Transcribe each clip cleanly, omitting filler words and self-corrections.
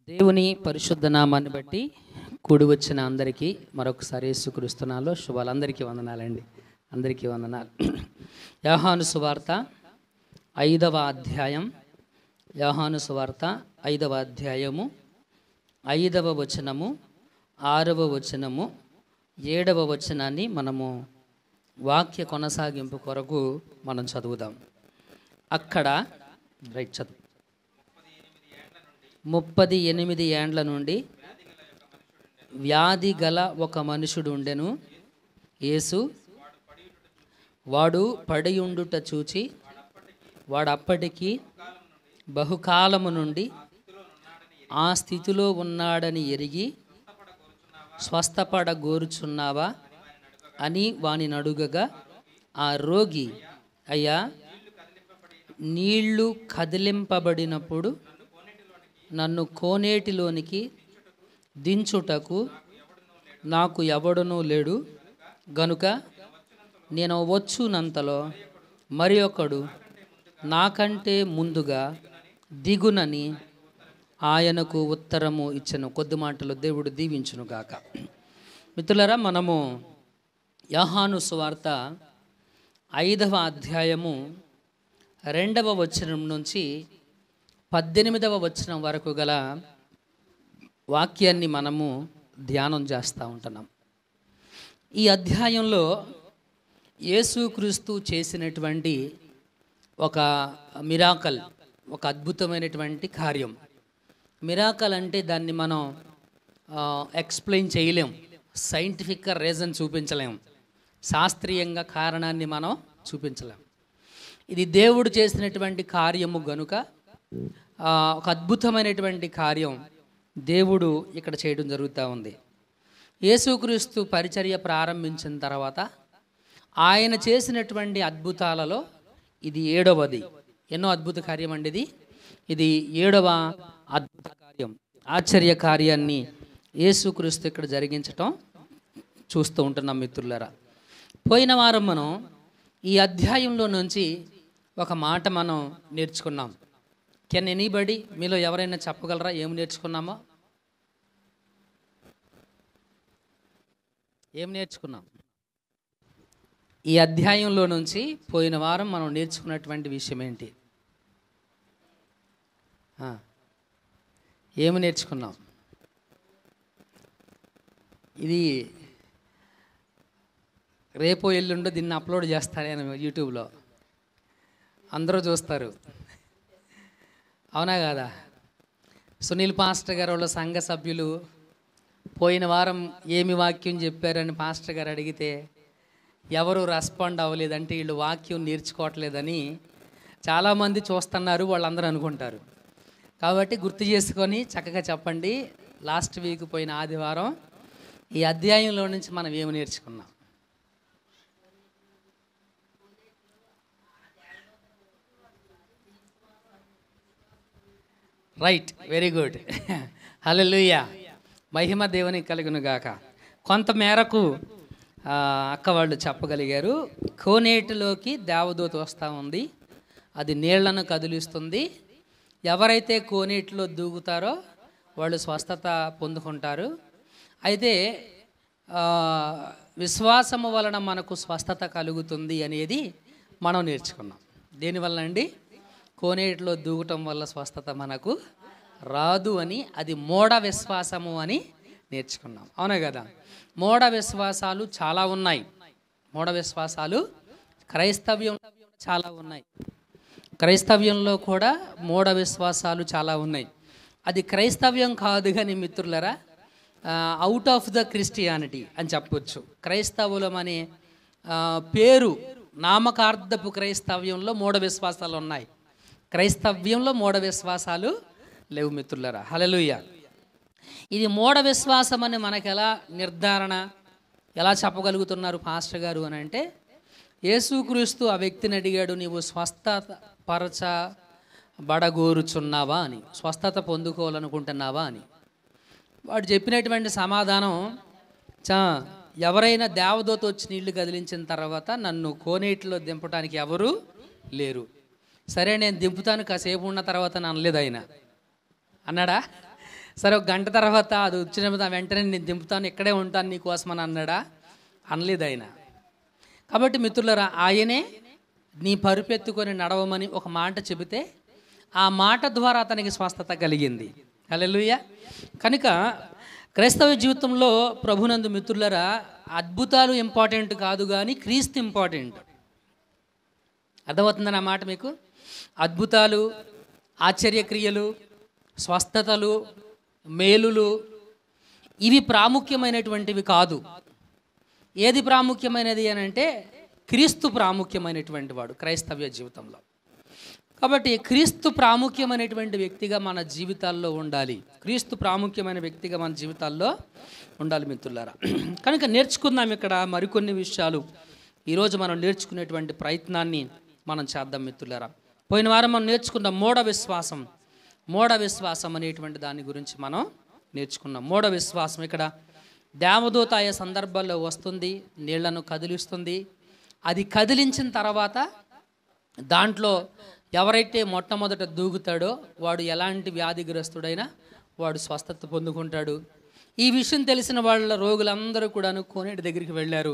దేవుని పరిశుద్ధ నామాన్ని బట్టి కూడి వచ్చిన అందరికీ మరొకసారి యేసుక్రీస్తునాలో శుభాలు. అందరికీ వందనాలండి. అందరికీ వందనాలు. యోహాను సువార్త 5వ అధ్యాయం, యోహాను సువార్త 5వ అధ్యాయము 5వ వచనము, 6వ వచనము, 7వ వచనాన్ని మనము వాక్య కొనసాగింపు కొరకు మనం చదువుదాం. అక్కడ చదువు. 38 ఏండ్ల నుండి వ్యాధి గల ఒక మనుషుడు ఉండెను. యేసు వాడు పడియుండుట చూచి వాడప్పటికి బహుకాలము నుండి ఆ స్థితిలో ఉన్నాడని ఎరిగి, స్వస్థపడగోరుచున్నావా అని వాని అడుగగా, ఆ రోగి, అయ్యా, నీళ్లు కదిలింపబడినప్పుడు నన్ను కోనేటిలోనికి దించుటకు నాకు ఎవడనూ లేడు గనుక నేను వచ్చునంతలో మరి ఒకడు నాకంటే ముందుగా దిగునని ఆయనకు ఉత్తరము ఇచ్చెను. కొద్ది మాటలు దేవుడు దీవించునుగాక. మిత్రులారా, మనము యోహాను సువార్త 5వ అధ్యాయము 2వ వచనం నుంచి 18వ వచనం వరకు గల వాక్యాన్ని మనము ధ్యానం చేస్తూ ఉంటున్నాం. ఈ అధ్యాయంలో యేసుక్రీస్తు చేసినటువంటి ఒక మిరాకల్, ఒక అద్భుతమైనటువంటి కార్యం. మిరాకల్ అంటే దాన్ని మనం ఎక్స్ప్లెయిన్ చేయలేం, సైంటిఫిక్గా రీజన్ చూపించలేం, శాస్త్రీయంగా కారణాన్ని మనం చూపించలేం. ఇది దేవుడు చేసినటువంటి కార్యము గనుక ఒక అద్భుతమైనటువంటి కార్యం దేవుడు ఇక్కడ చేయడం జరుగుతూ ఉంది. యేసుక్రీస్తు పరిచర్య ప్రారంభించిన తర్వాత ఆయన చేసినటువంటి అద్భుతాలలో ఇది 7వది. ఎన్నో అద్భుత కార్యం అండి ఇది 7వ అద్భుత కార్యం, ఆశ్చర్య కార్యాన్ని యేసుక్రీస్తు ఇక్కడ జరిగించటం చూస్తూ ఉంటున్నాం. మిత్రులారా, పోయిన వారం మనం ఈ అధ్యాయంలో నుంచి ఒక మాట మనం నేర్చుకున్నాం. కెన్ ఎనీబడి, మీలో ఎవరైనా చెప్పగలరా ఏం నేర్చుకున్నామో? ఏం నేర్చుకున్నాం? ఈ అధ్యాయంలో నుంచి పోయిన వారం మనం నేర్చుకున్నటువంటి విషయం ఏంటి? ఏమి నేర్చుకున్నాం? ఇది రేపో ఎల్లుండో దీన్ని అప్లోడ్ చేస్తాను నేను యూట్యూబ్లో, అందరూ చూస్తారు. అవునా కాదా? సునీల్ పాస్టర్ గారు వాళ్ళ సంఘ సభ్యులు పోయిన వారం ఏమి వాక్యం చెప్పారని పాస్టర్ గారు అడిగితే ఎవరు రెస్పాండ్ అవ్వలేదంటే వీళ్ళు వాక్యం నేర్చుకోవట్లేదని చాలామంది చూస్తున్నారు, వాళ్ళందరూ అనుకుంటారు. కాబట్టి గుర్తు చేసుకొని చక్కగా చెప్పండి. లాస్ట్ వీక్ పోయిన ఆదివారం ఈ అధ్యాయంలో నుంచి మనం ఏమి నేర్చుకున్నాం? Right, very good. హల్లెలూయా, మహిమ దేవునికి కలుగును గాక. కొంత మేరకు అక్క వాళ్ళు చెప్పగలిగారు. కోనేటిలోకి దేవదూత వస్తూ ఉంది, అది నీళ్లను కదిలిస్తుంది. ఎవరైతే కోనేటిలో దూకుతారో వాళ్ళు స్వస్థత పొందుకుంటారు. అయితే విశ్వాసము వలన మనకు స్వస్థత కలుగుతుంది అనేది మనం నేర్చుకున్నాం. దేనివల్ల అండి? కోనేటిలో దూకటం వల్ల స్వస్థత మనకు రాదు అని, అది మూఢ విశ్వాసము అని నేర్చుకున్నాం. అవునా కదా? మూఢ విశ్వాసాలు చాలా ఉన్నాయి. మూఢ విశ్వాసాలు క్రైస్తవ్యంలో చాలా ఉన్నాయి. క్రైస్తవ్యంలో కూడా మూఢ విశ్వాసాలు చాలా ఉన్నాయి. అది క్రైస్తవ్యం కాదు కానీ మిత్రులరా, అవుట్ ఆఫ్ ద క్రిస్టియానిటీ అని చెప్పొచ్చు. క్రైస్తవులం అనే పేరు, నామకార్థపు క్రైస్తవ్యంలో మూఢ విశ్వాసాలు ఉన్నాయి. క్రైస్తవ్యంలో మూఢ విశ్వాసాలు లేవు మిత్రులారా. హల్లెలూయా. ఇది మూఢ విశ్వాసం అని మనకు ఎలా చెప్పగలుగుతున్నారు పాస్టర్ గారు అని అంటే, యేసుక్రీస్తు ఆ వ్యక్తిని అడిగాడు, నీవు స్వస్థత పరచబడగోరుచున్నావా అని, స్వస్థత పొందుకోవాలనుకుంటున్నావా అని. వాడు చెప్పినటువంటి సమాధానం, ఎవరైనా దేవదూత వచ్చి నీళ్లు కదిలించిన తర్వాత నన్ను కోనేటిలో దింపడానికి ఎవరు లేరు. సరే నేను దింపుతాను, కాసేపు ఉన్న తర్వాత అనలేదు ఆయన. అన్నాడా? సరే ఒక గంట తర్వాత అది వచ్చిన వెంటనే నేను దింపుతాను, ఇక్కడే ఉంటాను నీకోసమని అన్నాడా? అనలేదు ఆయన. కాబట్టి మిత్రులారా, ఆయనే నీ పరుపెత్తుకొని నడవమని ఒక మాట చెబితే ఆ మాట ద్వారా అతనికి స్వస్థత కలిగింది. హల్లెలూయా. కనుక క్రైస్తవ జీవితంలో ప్రభునందు మిత్రులారా, అద్భుతాలు ఇంపార్టెంట్ కాదు కానీ క్రీస్తు ఇంపార్టెంట్. అర్థమవుతుందని ఆ మాట మీకు? అద్భుతాలు, ఆశ్చర్యక్రియలు, స్వస్థతలు, మేలులు ఇవి ప్రాముఖ్యమైనటువంటివి కాదు. ఏది ప్రాముఖ్యమైనది అని అంటే క్రీస్తు ప్రాముఖ్యమైనటువంటి వాడు క్రైస్తవ్య జీవితంలో. కాబట్టి క్రీస్తు ప్రాముఖ్యమైనటువంటి వ్యక్తిగా మన జీవితాల్లో ఉండాలి. క్రీస్తు ప్రాముఖ్యమైన వ్యక్తిగా మన జీవితాల్లో ఉండాలి మిత్రులారా. కనుక నేర్చుకుందాం ఇక్కడ మరికొన్ని విషయాలు. ఈరోజు మనం నేర్చుకునేటువంటి ప్రయత్నాన్ని మనం చేద్దాం మిత్రులారా. పోయిన వారం మనం నేర్చుకున్న మూఢ విశ్వాసం అనేటువంటి దాని గురించి మనం నేర్చుకున్నాం. మూఢ విశ్వాసం ఇక్కడ దేవదూత ఆయా సందర్భాల్లో వస్తుంది, నీళ్లను కదిలిస్తుంది. అది కదిలించిన తర్వాత దాంట్లో ఎవరైతే మొట్టమొదట దూకుతాడో వాడు ఎలాంటి వ్యాధిగ్రస్తుడైనా వాడు స్వస్థత పొందుకుంటాడు. ఈ విషయం తెలిసిన వాళ్ళ రోగులందరూ కూడా కోనేటి దగ్గరికి వెళ్ళారు.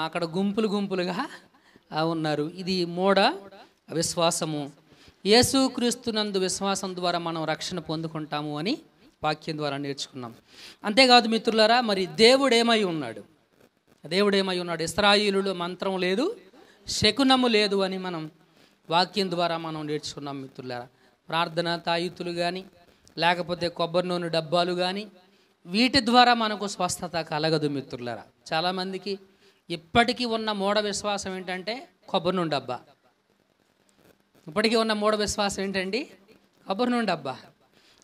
అక్కడ గుంపులుగా ఉన్నారు. ఇది మూఢ విశ్వాసము. యేసుక్రీస్తునందు విశ్వాసం ద్వారా మనం రక్షణ పొందుకుంటాము అని వాక్యం ద్వారా నేర్చుకున్నాం. అంతేకాదు మిత్రులారా, మరి దేవుడేమై ఉన్నాడు? ఇశ్రాయేలులో మంత్రం లేదు, శకునము లేదు అని మనం వాక్యం ద్వారా మనం నేర్చుకున్నాం మిత్రులారా. ప్రార్థన తాయితులు కానీ లేకపోతే కొబ్బరి నూనె డబ్బాలు కానీ వీటి ద్వారా మనకు స్వస్థత కలగదు మిత్రులారా. చాలామందికి ఇప్పటికీ ఉన్న మూఢ విశ్వాసం ఏంటంటే కొబ్బరి నూనె డబ్బా. ఇప్పటికీ ఉన్న మూఢ విశ్వాసం ఏంటండి? కొబ్బరి నూనె డబ్బా.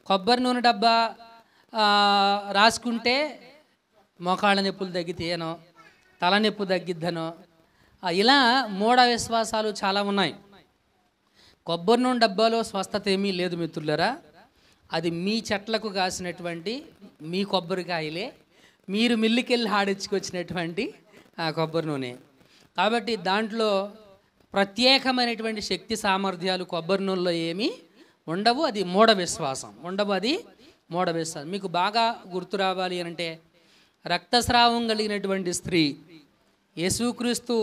కొబ్బరి నూనె డబ్బా రాసుకుంటే మోకాళ్ళ నొప్పులు తగ్గితేనో, తలనొప్పి తగ్గిద్దనో, ఇలా మూఢ విశ్వాసాలు చాలా ఉన్నాయి. కొబ్బరి నూనె డబ్బాలో స్వస్థత ఏమీ లేదు మిత్రులరా. అది మీ చెట్లకు కాసినటువంటి మీ కొబ్బరికాయలే, మీరు మిల్లుకెళ్ళి ఆడించుకొచ్చినటువంటి కొబ్బరి నూనె. కాబట్టి దాంట్లో ప్రత్యేకమైనటువంటి శక్తి సామర్థ్యాలు కొబ్బరి నూనెలో ఏమీ ఉండవు. అది మూఢ విశ్వాసం. మీకు బాగా గుర్తు రావాలి అంటే రక్తస్రావం కలిగినటువంటి స్త్రీ యేసుక్రీస్తు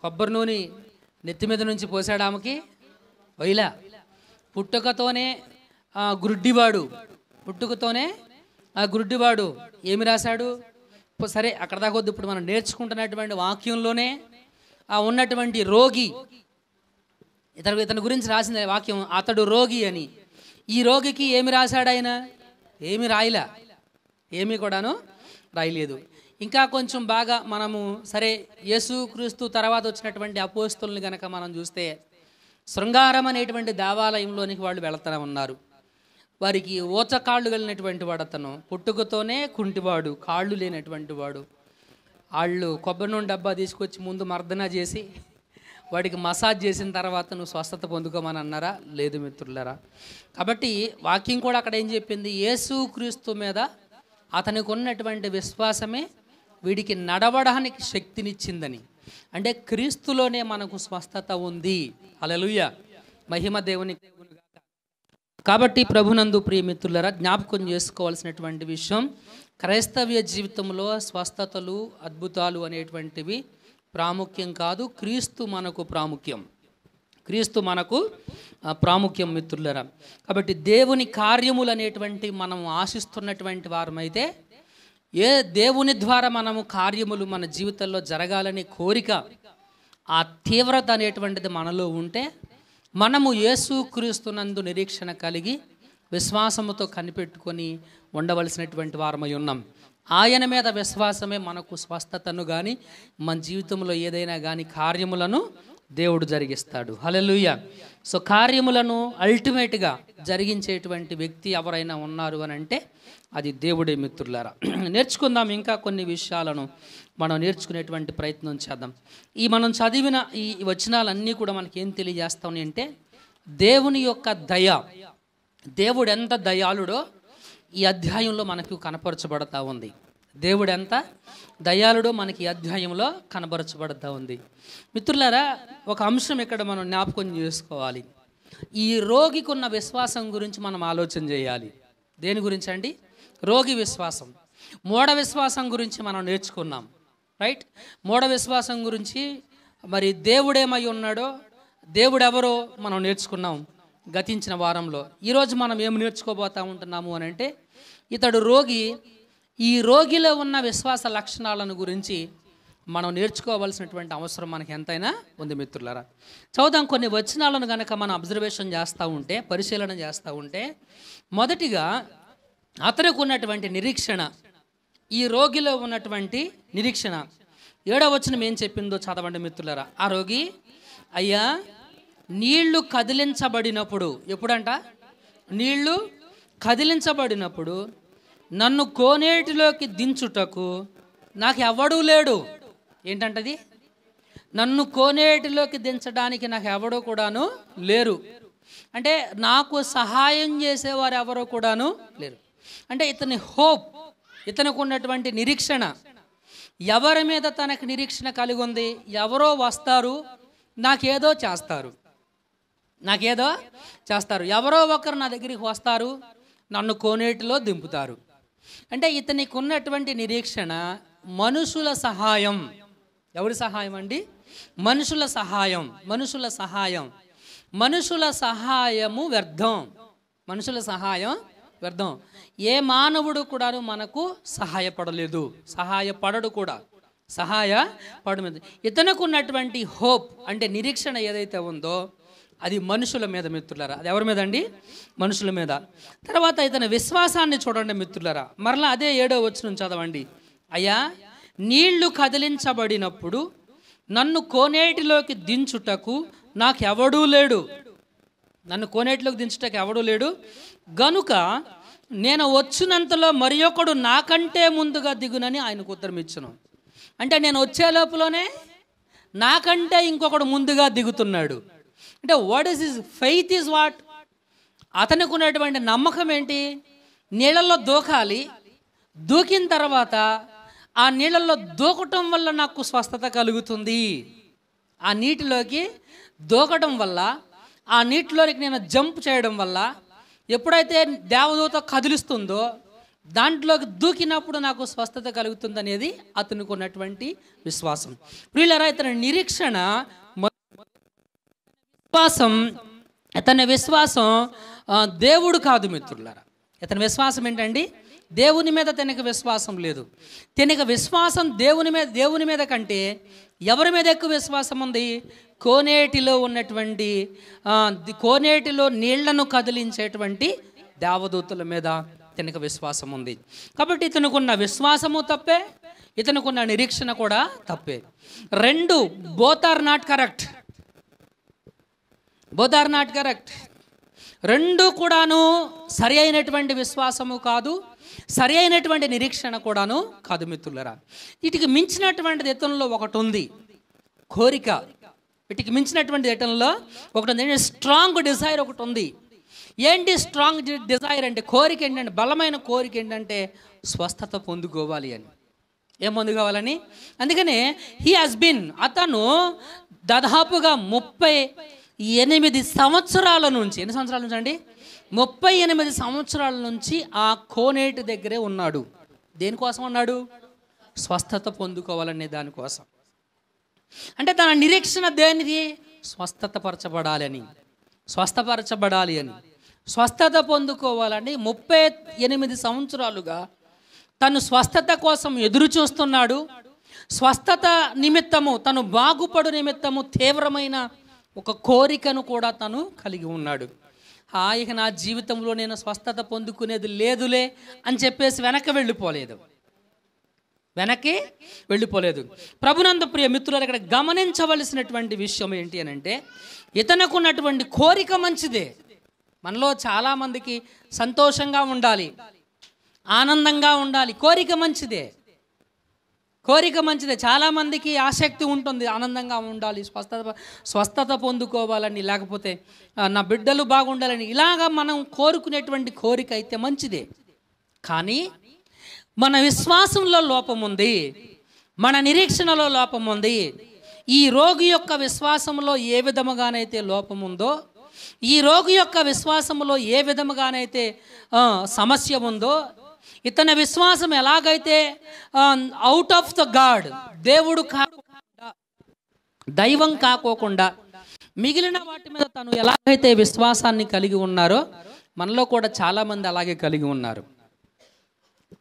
కొబ్బరి నూనె నెత్తి మీద నుంచి పోసాడు ఆమెకి వైలా. పుట్టుకతోనే గురుడ్డివాడు ఏమి రాశాడు? సరే అక్కడ దాకా వద్దు. ఇప్పుడు మనం నేర్చుకుంటున్నటువంటి వాక్యంలోనే ఉన్నటువంటి రోగి, ఇతని గురించి రాసిన వాక్యం అతడు రోగి అని. ఈ రోగికి ఏమి రాశాడు ఆయన? ఏమి రాయలా, ఏమీ కూడాను రాయలేదు. ఇంకా కొంచెం బాగా మనము సరే యేసుక్రీస్తు తర్వాత వచ్చినటువంటి అపోస్తలుని కనుక మనం చూస్తే శృంగారం అనేటువంటి దేవాలయంలోనికి వాళ్ళు వెళుతూ ఉన్నారు. వారికి ఓచకాళ్ళు కలిగినటువంటి వాడు అతను, పుట్టుకతోనే కుంటివాడు, కాళ్ళు లేనటువంటి వాడు. వాళ్ళు కొబ్బరి నూనె డబ్బా తీసుకొచ్చి ముందు మర్దన చేసి వాడికి మసాజ్ చేసిన తర్వాత నువ్వు స్వస్థత పొందుకోమని అన్నారా? లేదు మిత్రులారా. కాబట్టి వాక్యం కూడా అక్కడ ఏం చెప్పింది? యేసుక్రీస్తు మీద అతనికి ఉన్నటువంటి విశ్వాసమే వీడికి నడవడానికి శక్తినిచ్చిందని. అంటే క్రీస్తులోనే మనకు స్వస్థత ఉంది. హల్లెలూయా, మహిమ దేవునికి. కాబట్టి ప్రభునందు ప్రియమిత్రులారా, జ్ఞాపకం చేసుకోవాల్సినటువంటి విషయం, క్రైస్తవ్య జీవితంలో స్వస్థతలు అద్భుతాలు అనేటువంటివి ప్రాముఖ్యం కాదు. క్రీస్తు మనకు ప్రాముఖ్యం మిత్రులారా. కాబట్టి దేవుని కార్యములు అనేటువంటి మనం ఆశిస్తున్నటువంటి వారమైతే, ఏ దేవుని ద్వారా మనము కార్యములు మన జీవితంలో జరగాలనే కోరిక, ఆ తీవ్రత అనేటువంటిది మనలో ఉంటే మనము యేసుక్రీస్తునందు నిరీక్షణ కలిగి విశ్వాసముతో కనిపెట్టుకొని ఉండవలసినటువంటి వారమై ఉన్నాం. ఆయన మీద విశ్వాసమే మనకు స్వస్థతను కానీ మన జీవితంలో ఏదైనా కానీ కార్యములను దేవుడు జరిగిస్తాడు. హల్లెలూయా. సో కార్యములను అల్టిమేట్గా జరిగించేటువంటి వ్యక్తి ఎవరైనా ఉన్నారు అని అంటే అది దేవుడే మిత్రులారా. నేర్చుకుందాం, ఇంకా కొన్ని విషయాలను మనం నేర్చుకునేటువంటి ప్రయత్నం చేద్దాం. మనం చదివిన ఈ వచనాలన్నీ కూడా మనకి ఏం తెలియజేస్తామని అంటే దేవుని యొక్క దయ, దేవుడు ఎంత దయాళుడో ఈ అధ్యాయంలో మనకు కనపరచబడతా ఉంది. దేవుడు ఎంత దయాళుడో మనకి ఈ అధ్యాయంలో కనపరచబడతా ఉంది. మిత్రులారా, ఒక అంశం ఇక్కడ మనం జ్ఞాపకం చేసుకోవాలి. ఈ రోగికి ఉన్న విశ్వాసం గురించి మనం ఆలోచన చేయాలి. దేని గురించి అండి? రోగి విశ్వాసం. మూఢ విశ్వాసం గురించి మనం నేర్చుకున్నాం, రైట్? మూఢ విశ్వాసం గురించి మరి దేవుడేమై ఉన్నాడో, దేవుడెవరో మనం నేర్చుకున్నాం గతించిన వారంలో. ఈరోజు మనం ఏమి నేర్చుకోబోతా ఉంటున్నాము అని అంటే, ఇతడు రోగి, ఈ రోగిలో ఉన్న విశ్వాస లక్షణాలను గురించి మనం నేర్చుకోవాల్సినటువంటి అవసరం మనకి ఎంతైనా ఉంది మిత్రులారా. చదువుదాం. కొన్ని వచనాలను కనుక మనం అబ్జర్వేషన్ చేస్తూ ఉంటే, పరిశీలన చేస్తూ ఉంటే, మొదటిగా అతనికి ఉన్నటువంటి నిరీక్షణ, ఈ రోగిలో ఉన్నటువంటి నిరీక్షణ. 7వ వచనం ఏం చెప్పిందో చదవండి మిత్రులారా. ఆ రోగి, అయ్యా నీళ్లు కదిలించబడినప్పుడు, ఎప్పుడంట? నీళ్లు కదిలించబడినప్పుడు నన్ను కోనేటిలోకి దించుటకు నాకు ఎవడూ లేడు. ఏంటంటది? నన్ను కోనేటిలోకి దించడానికి నాకు ఎవడో కూడాను లేరు. అంటే నాకు సహాయం చేసేవారు ఎవరో కూడాను లేరు. అంటే ఇతని హోప్, ఇతనికి ఉన్నటువంటి నిరీక్షణ, ఎవరి మీద తనకు నిరీక్షణ కలిగి ఉంది? ఎవరో వస్తారు, నాకేదో చేస్తారు, నాకేదో చేస్తారు, ఎవరో ఒకరు నా దగ్గరికి వస్తారు, నన్ను కోనేటిలో దింపుతారు. అంటే ఇతనికి ఉన్నటువంటి నిరీక్షణ మనుషుల సహాయం. ఎవరి సహాయం అండి? మనుషుల సహాయం. మనుషుల సహాయం, మనుషుల సహాయము వ్యర్థం. మనుషుల సహాయం వ్యర్థం. ఏ మానవుడు కూడాను మనకు సహాయపడలేదు, సహాయపడడు కూడా, సహాయపడలేదు. ఇతనికి ఉన్నటువంటి హోప్ అంటే నిరీక్షణ ఏదైతే ఉందో అది మనుషుల మీద మిత్రులారా. అది ఎవరి మీద అండి? మనుషుల మీద. తర్వాత ఇతని విశ్వాసాన్ని చూడండి మిత్రులారా. మరలా అదే 7వ వచనం చదవండి. అయ్యా నీళ్లు కదిలించబడినప్పుడు నన్ను కోనేటిలోకి దించుటకు నాకెవడూ లేడు. నన్ను కోనేటిలోకి దించుటకు ఎవడూ లేడు గనుక నేను వచ్చినంతలో మరి ఒకడు నాకంటే ముందుగా దిగునని ఆయనకు ఉత్తరం ఇచ్చును. అంటే నేను వచ్చే లోపలనే నాకంటే ఇంకొకడు ముందుగా దిగుతున్నాడు. అంటే what is his faith? Is what? అతనికి ఉన్నటువంటి నమ్మకం ఏంటి? నీళ్ళల్లో దూకాలి, దూకిన తర్వాత ఆ నీళ్ళల్లో దూకటం వల్ల నాకు స్వస్థత కలుగుతుంది, ఆ నీటిలోకి దూకటం వల్ల, ఆ నీటిలోకి నేను జంప్ చేయడం వల్ల, ఎప్పుడైతే దేవదూత కదిలిస్తుందో దాంట్లోకి దూకినప్పుడు నాకు స్వస్థత కలుగుతుంది అనేది అతనికి ఉన్నటువంటి విశ్వాసం. ప్రియులారా, ఇతని నిరీక్షణ, ఇతని విశ్వాసం దేవుడు కాదు మిత్రులారా. ఇతని విశ్వాసం ఏంటండి? దేవుని మీద తనకి విశ్వాసం లేదు. తనకి విశ్వాసం దేవుని మీద కంటే ఎవరి మీద ఎక్కువ విశ్వాసం ఉంది? కోనేటిలో ఉన్నటువంటి, కోనేటిలో నీళ్లను కదిలించేటువంటి దేవదూతల మీద తనకు విశ్వాసం ఉంది. కాబట్టి ఇతనుకున్న విశ్వాసము తప్పే, ఇతనుకున్న నిరీక్షణ కూడా తప్పే. రెండు both are not correct. Both are not correct. రెండు కూడాను సరి అయినటువంటి విశ్వాసము కాదు, సరి అయినటువంటి నిరీక్షణ కూడాను కాదు మిత్రులరా. వీటికి మించినటువంటి ఇతనులో ఒకటి ఉంది, కోరిక. వీటికి మించినటువంటి ఇతనులో ఒకటి ఉంది, స్ట్రాంగ్ డిజైర్ ఒకటి ఉంది. ఏంటి స్ట్రాంగ్ డిజైర్ అంటే? కోరిక ఏంటంటే, బలమైన కోరిక ఏంటంటే స్వస్థత పొందుకోవాలి అని. ఏం పొందుకోవాలని? అందుకనే హీ హాస్ బీన్, అతను దాదాపుగా 38 సంవత్సరాల నుంచి, ఎన్ని సంవత్సరాల నుంచి అండి? 38 సంవత్సరాల నుంచి ఆ కోనేటి దగ్గరే ఉన్నాడు. దేనికోసం ఉన్నాడు? స్వస్థత పొందుకోవాలనే దానికోసం. అంటే తన నిరీక్షణ దేనిది? స్వస్థతపరచబడాలని, స్వస్థపరచబడాలి అని, స్వస్థత పొందుకోవాలని 38 సంవత్సరాలుగా తను స్వస్థత కోసం ఎదురు చూస్తున్నాడు. స్వస్థత నిమిత్తము, తను బాగుపడు నిమిత్తము తీవ్రమైన ఒక కోరికను కూడా తను కలిగి ఉన్నాడు. ఇక నా జీవితంలో నేను స్వస్థత పొందుకునేది లేదులే అని చెప్పేసి వెనక్కి వెళ్ళిపోలేదు. ప్రభునందు ప్రియ మిత్రులు, ఇక్కడ గమనించవలసినటువంటి విషయం ఏంటి అని అంటే, ఇతనికి ఉన్నటువంటి కోరిక మంచిదే. మనలో చాలామందికి సంతోషంగా ఉండాలి, ఆనందంగా ఉండాలి, కోరిక మంచిదే. చాలామందికి ఆసక్తి ఉంటుంది, ఆనందంగా ఉండాలి, స్వస్థత పొందుకోవాలని, లేకపోతే నా బిడ్డలు బాగుండాలని, ఇలాగా మనం కోరుకునేటువంటి కోరిక అయితే మంచిదే. కానీ మన విశ్వాసంలో లోపం ఉంది, మన నిరీక్షణలో లోపం ఉంది. ఈ రోగి యొక్క విశ్వాసంలో ఏ విధముగానైతే లోపం ఉందో, ఈ రోగి యొక్క విశ్వాసంలో ఏ విధముగానైతే సమస్య ఉందో, ఇతని విశ్వాసం ఎలాగైతే అవుట్ ఆఫ్ ద గాడ్, దేవుడు కాకుండా, దైవం కాకోకుండా మిగిలిన వాటి మీద తను ఎలాగైతే విశ్వాసాన్ని కలిగి ఉన్నారో, మనలో కూడా చాలామంది అలాగే కలిగి ఉన్నారు.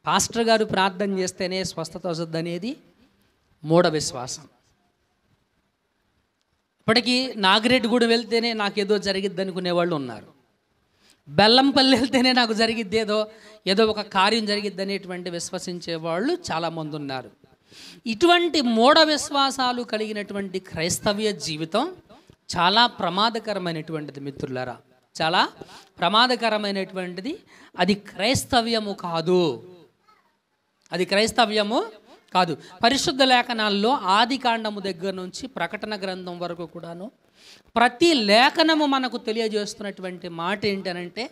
పాస్టర్ గారు ప్రార్థన చేస్తేనే స్వస్థత వస్తుంది అనేది మూఢ విశ్వాసం. ఇప్పటికీ నాగిరెడ్డిగూడెం వెళ్తేనే నాకేదో జరిగిద్ది అనుకునే వాళ్ళు ఉన్నారు. బెల్లంపల్లి వెళ్తేనే నాకు జరిగిద్ది, ఏదో ఒక కార్యం జరిగిద్ది అనేటువంటి విశ్వసించే వాళ్ళు చాలామంది ఉన్నారు. ఇటువంటి మూఢ విశ్వాసాలు కలిగినటువంటి క్రైస్తవ్య జీవితం చాలా ప్రమాదకరమైనటువంటిది మిత్రులారా, చాలా ప్రమాదకరమైనటువంటిది. అది క్రైస్తవ్యము కాదు, అది క్రైస్తవ్యము కాదు. పరిశుద్ధ లేఖనాల్లో ఆది కాండము దగ్గర నుంచి ప్రకటన గ్రంథం వరకు కూడాను ప్రతి లేఖనము మనకు తెలియజేస్తున్నటువంటి మాట ఏంటనంటే,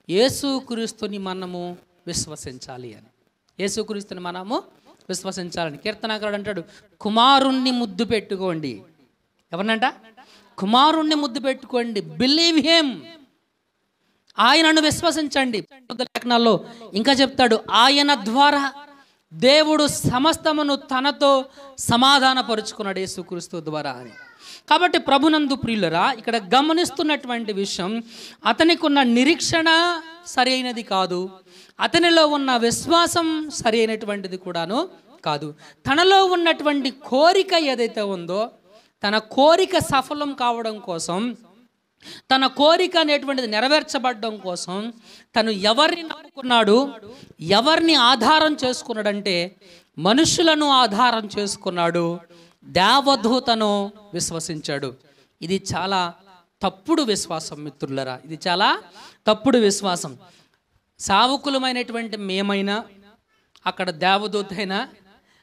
యేసుక్రీస్తుని మనము విశ్వసించాలి అని. యేసుక్రీస్తుని మనము విశ్వసించాలని కీర్తనకారుడు అంటాడు, కుమారుణ్ణి ముద్దు పెట్టుకోండి. ఎవరినంట? కుమారుణ్ణి ముద్దు పెట్టుకోండి. బిలీవ్ హిమ్, ఆయనను విశ్వసించండి. లేఖనాల్లో ఇంకా చెప్తాడు, ఆయన ద్వారా దేవుడు సమస్తమును తనతో సమాధానపరుచుకున్నాడు యేసుక్రీస్తు ద్వారా అని. కాబట్టి ప్రభునందు ప్రియులరా, ఇక్కడ గమనిస్తున్నటువంటి విషయం, అతనికి ఉన్న నిరీక్షణ సరి అయినది కాదు, అతనిలో ఉన్న విశ్వాసం సరి అయినటువంటిది కూడాను కాదు. తనలో ఉన్నటువంటి కోరిక ఏదైతే ఉందో, తన కోరిక సఫలం కావడం కోసం, తన కోరిక అనేటువంటిది నెరవేర్చబడడం కోసం తను ఎవరిని నమ్ముకున్నాడు, ఎవరిని ఆధారం చేసుకున్నాడంటే మనుషులను ఆధారం చేసుకున్నాడు, దేవదూతను విశ్వసించాడు. ఇది చాలా తప్పుడు విశ్వాసం మిత్రులరా, ఇది చాలా తప్పుడు విశ్వాసం. సావుకులమైనటువంటి మేమైనా, అక్కడ దేవదూత అయినా,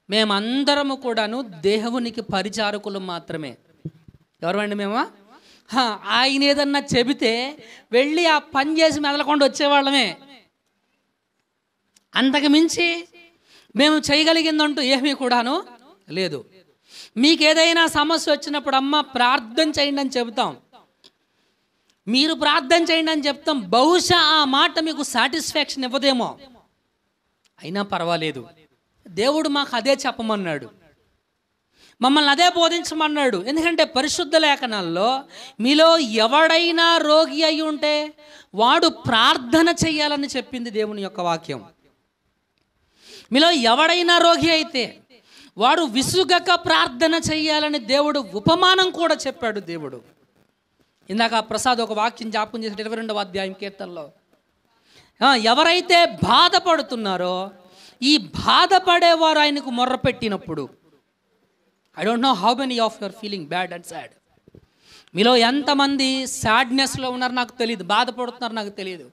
మేమందరము కూడాను దేవునికి పరిచారకులు మాత్రమే. ఎవరండి మేము? ఆయన ఏదన్నా చెబితే వెళ్ళి ఆ పని చేసి మెదలకుండా వచ్చేవాళ్ళమే. అంతకు మించి మేము చేయగలిగిందంటూ ఏమీ కూడాను లేదు. మీకు ఏదైనా సమస్య వచ్చినప్పుడు అమ్మ ప్రార్థన చేయండి అని చెబుతాం, మీరు ప్రార్థన చేయండి అని చెప్తాం. బహుశా ఆ మాట మీకు సాటిస్ఫాక్షన్ ఇవ్వదేమో, అయినా పర్వాలేదు, దేవుడు మాకు అదే చెప్పమన్నాడు, మమ్మల్ని అదే బోధించమన్నాడు. ఎందుకంటే పరిశుద్ధ లేఖనాల్లో మీలో ఎవడైనా రోగి అయి ఉంటే వాడు ప్రార్థన చెయ్యాలని చెప్పింది దేవుని యొక్క వాక్యం. మీలో ఎవడైనా రోగి అయితే వాడు విసుగక ప్రార్థన చెయ్యాలని దేవుడు ఉపమానం కూడా చెప్పాడు దేవుడు. ఇందాక ప్రసాద్ ఒక వాక్యం జ్ఞాపకం చేసిన 22వ అధ్యాయం కీర్తనలో, ఎవరైతే బాధపడుతున్నారో ఈ బాధపడేవారు ఆయనకు మొర్రపెట్టినప్పుడు, I don't know how many of your feeling bad and sad. మీలో ఎంతమంది సాడ్నెస్లో ఉన్నారు నాకు తెలియదు, బాధపడుతున్నారు నాకు తెలియదు.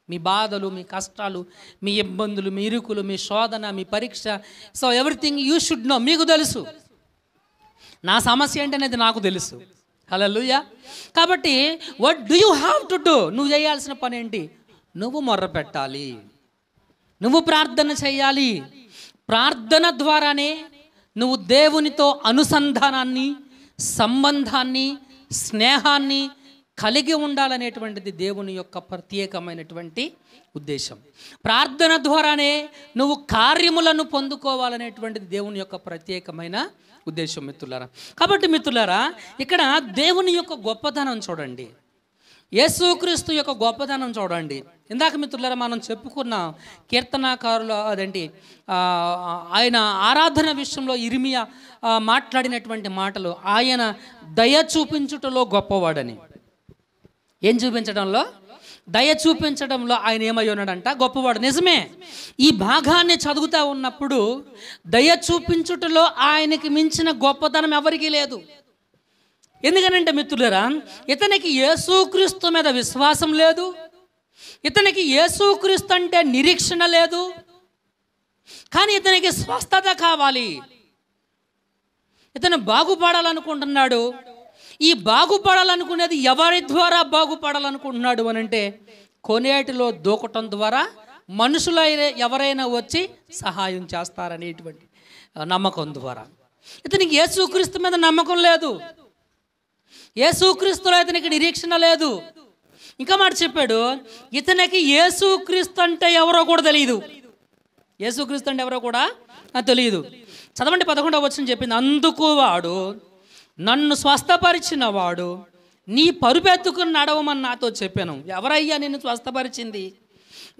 మీ బాధలు, మీ కష్టాలు, మీ ఇబ్బందులు, మీ ఇరుకులు, మీ శోధన, మీ పరీక్ష, so everything you should know. మీకు తెలుసు నా సమస్య ఏంటనేది, నాకు తెలుసు. హల్లెలూయా. కాబట్టి what do you have to do? నువ్వు చేయాల్సిన పని ఏంటి? నువ్వు మొర్ర పెట్టాలి, నువ్వు ప్రార్థన చేయాలి. ప్రార్థన ద్వారానే నువ్వు దేవునితో అనుసంధానాన్ని, సంబంధాన్ని, స్నేహాన్ని కలిగి ఉండాలనేటువంటిది దేవుని యొక్క ప్రత్యేకమైనటువంటి ఉద్దేశం. ప్రార్థన ద్వారానే నువ్వు కార్యములను పొందుకోవాలనేటువంటిది దేవుని యొక్క ప్రత్యేకమైన ఉద్దేశం మిత్రులారా. కాబట్టి మిత్రులారా, ఇక్కడ దేవుని యొక్క గొప్పతనం చూడండి, యేసుక్రీస్తు యొక్క గొప్పతనం చూడండి. ఇందాక మిత్రులారా మనం చెప్పుకున్న కీర్తనాకారులు అదేంటి ఆయన ఆరాధన విషయంలో ఇర్మియా మాట్లాడినటువంటి మాటలు, ఆయన దయ చూపించుటలో గొప్పవాడని. ఏం చూపించడంలో? దయ చూపించడంలో ఆయన ఏమై ఉన్నాడంట? గొప్పవాడు. నిజమే. ఈ భాగాన్ని చదువుతూ ఉన్నప్పుడు దయ చూపించుటలో ఆయనకి మించిన గొప్పతనం ఎవరికీ లేదు. ఎందుకనంటే మిత్రులారా, ఇతనికి యేసుక్రీస్తు మీద విశ్వాసం లేదు, ఇతనికి యేసుక్రీస్తు అంటే నిరీక్షణ లేదు, కానీ ఇతనికి స్వస్థత కావాలి, ఇతను బాగుపడాలనుకుంటున్నాడు. ఈ బాగుపడాలనుకునేది ఎవరి ద్వారా బాగుపడాలనుకుంటున్నాడు అని అంటే, కోనేటిలో దూకటం ద్వారా మనుషులు ఎవరైనా వచ్చి సహాయం చేస్తారనేటువంటి నమ్మకం ద్వారా. ఇతనికి యేసుక్రీస్తు మీద నమ్మకం లేదు, యేసుక్రీస్తులో ఇతనికి నిరీక్షణ లేదు. ఇంకా మాట చెప్పాడు, ఇతనికి యేసుక్రీస్తు అంటే ఎవరో కూడా తెలియదు. యేసుక్రీస్తు అంటే ఎవరో కూడా తెలియదు. చదవండి 11వ వచనం చెప్పింది, అందుకు వాడు, నన్ను స్వస్థపరిచిన వాడు నీ పరుపెత్తుకుని నడవమని నాతో చెప్పాను. ఎవరయ్యా నిన్ను స్వస్థపరిచింది?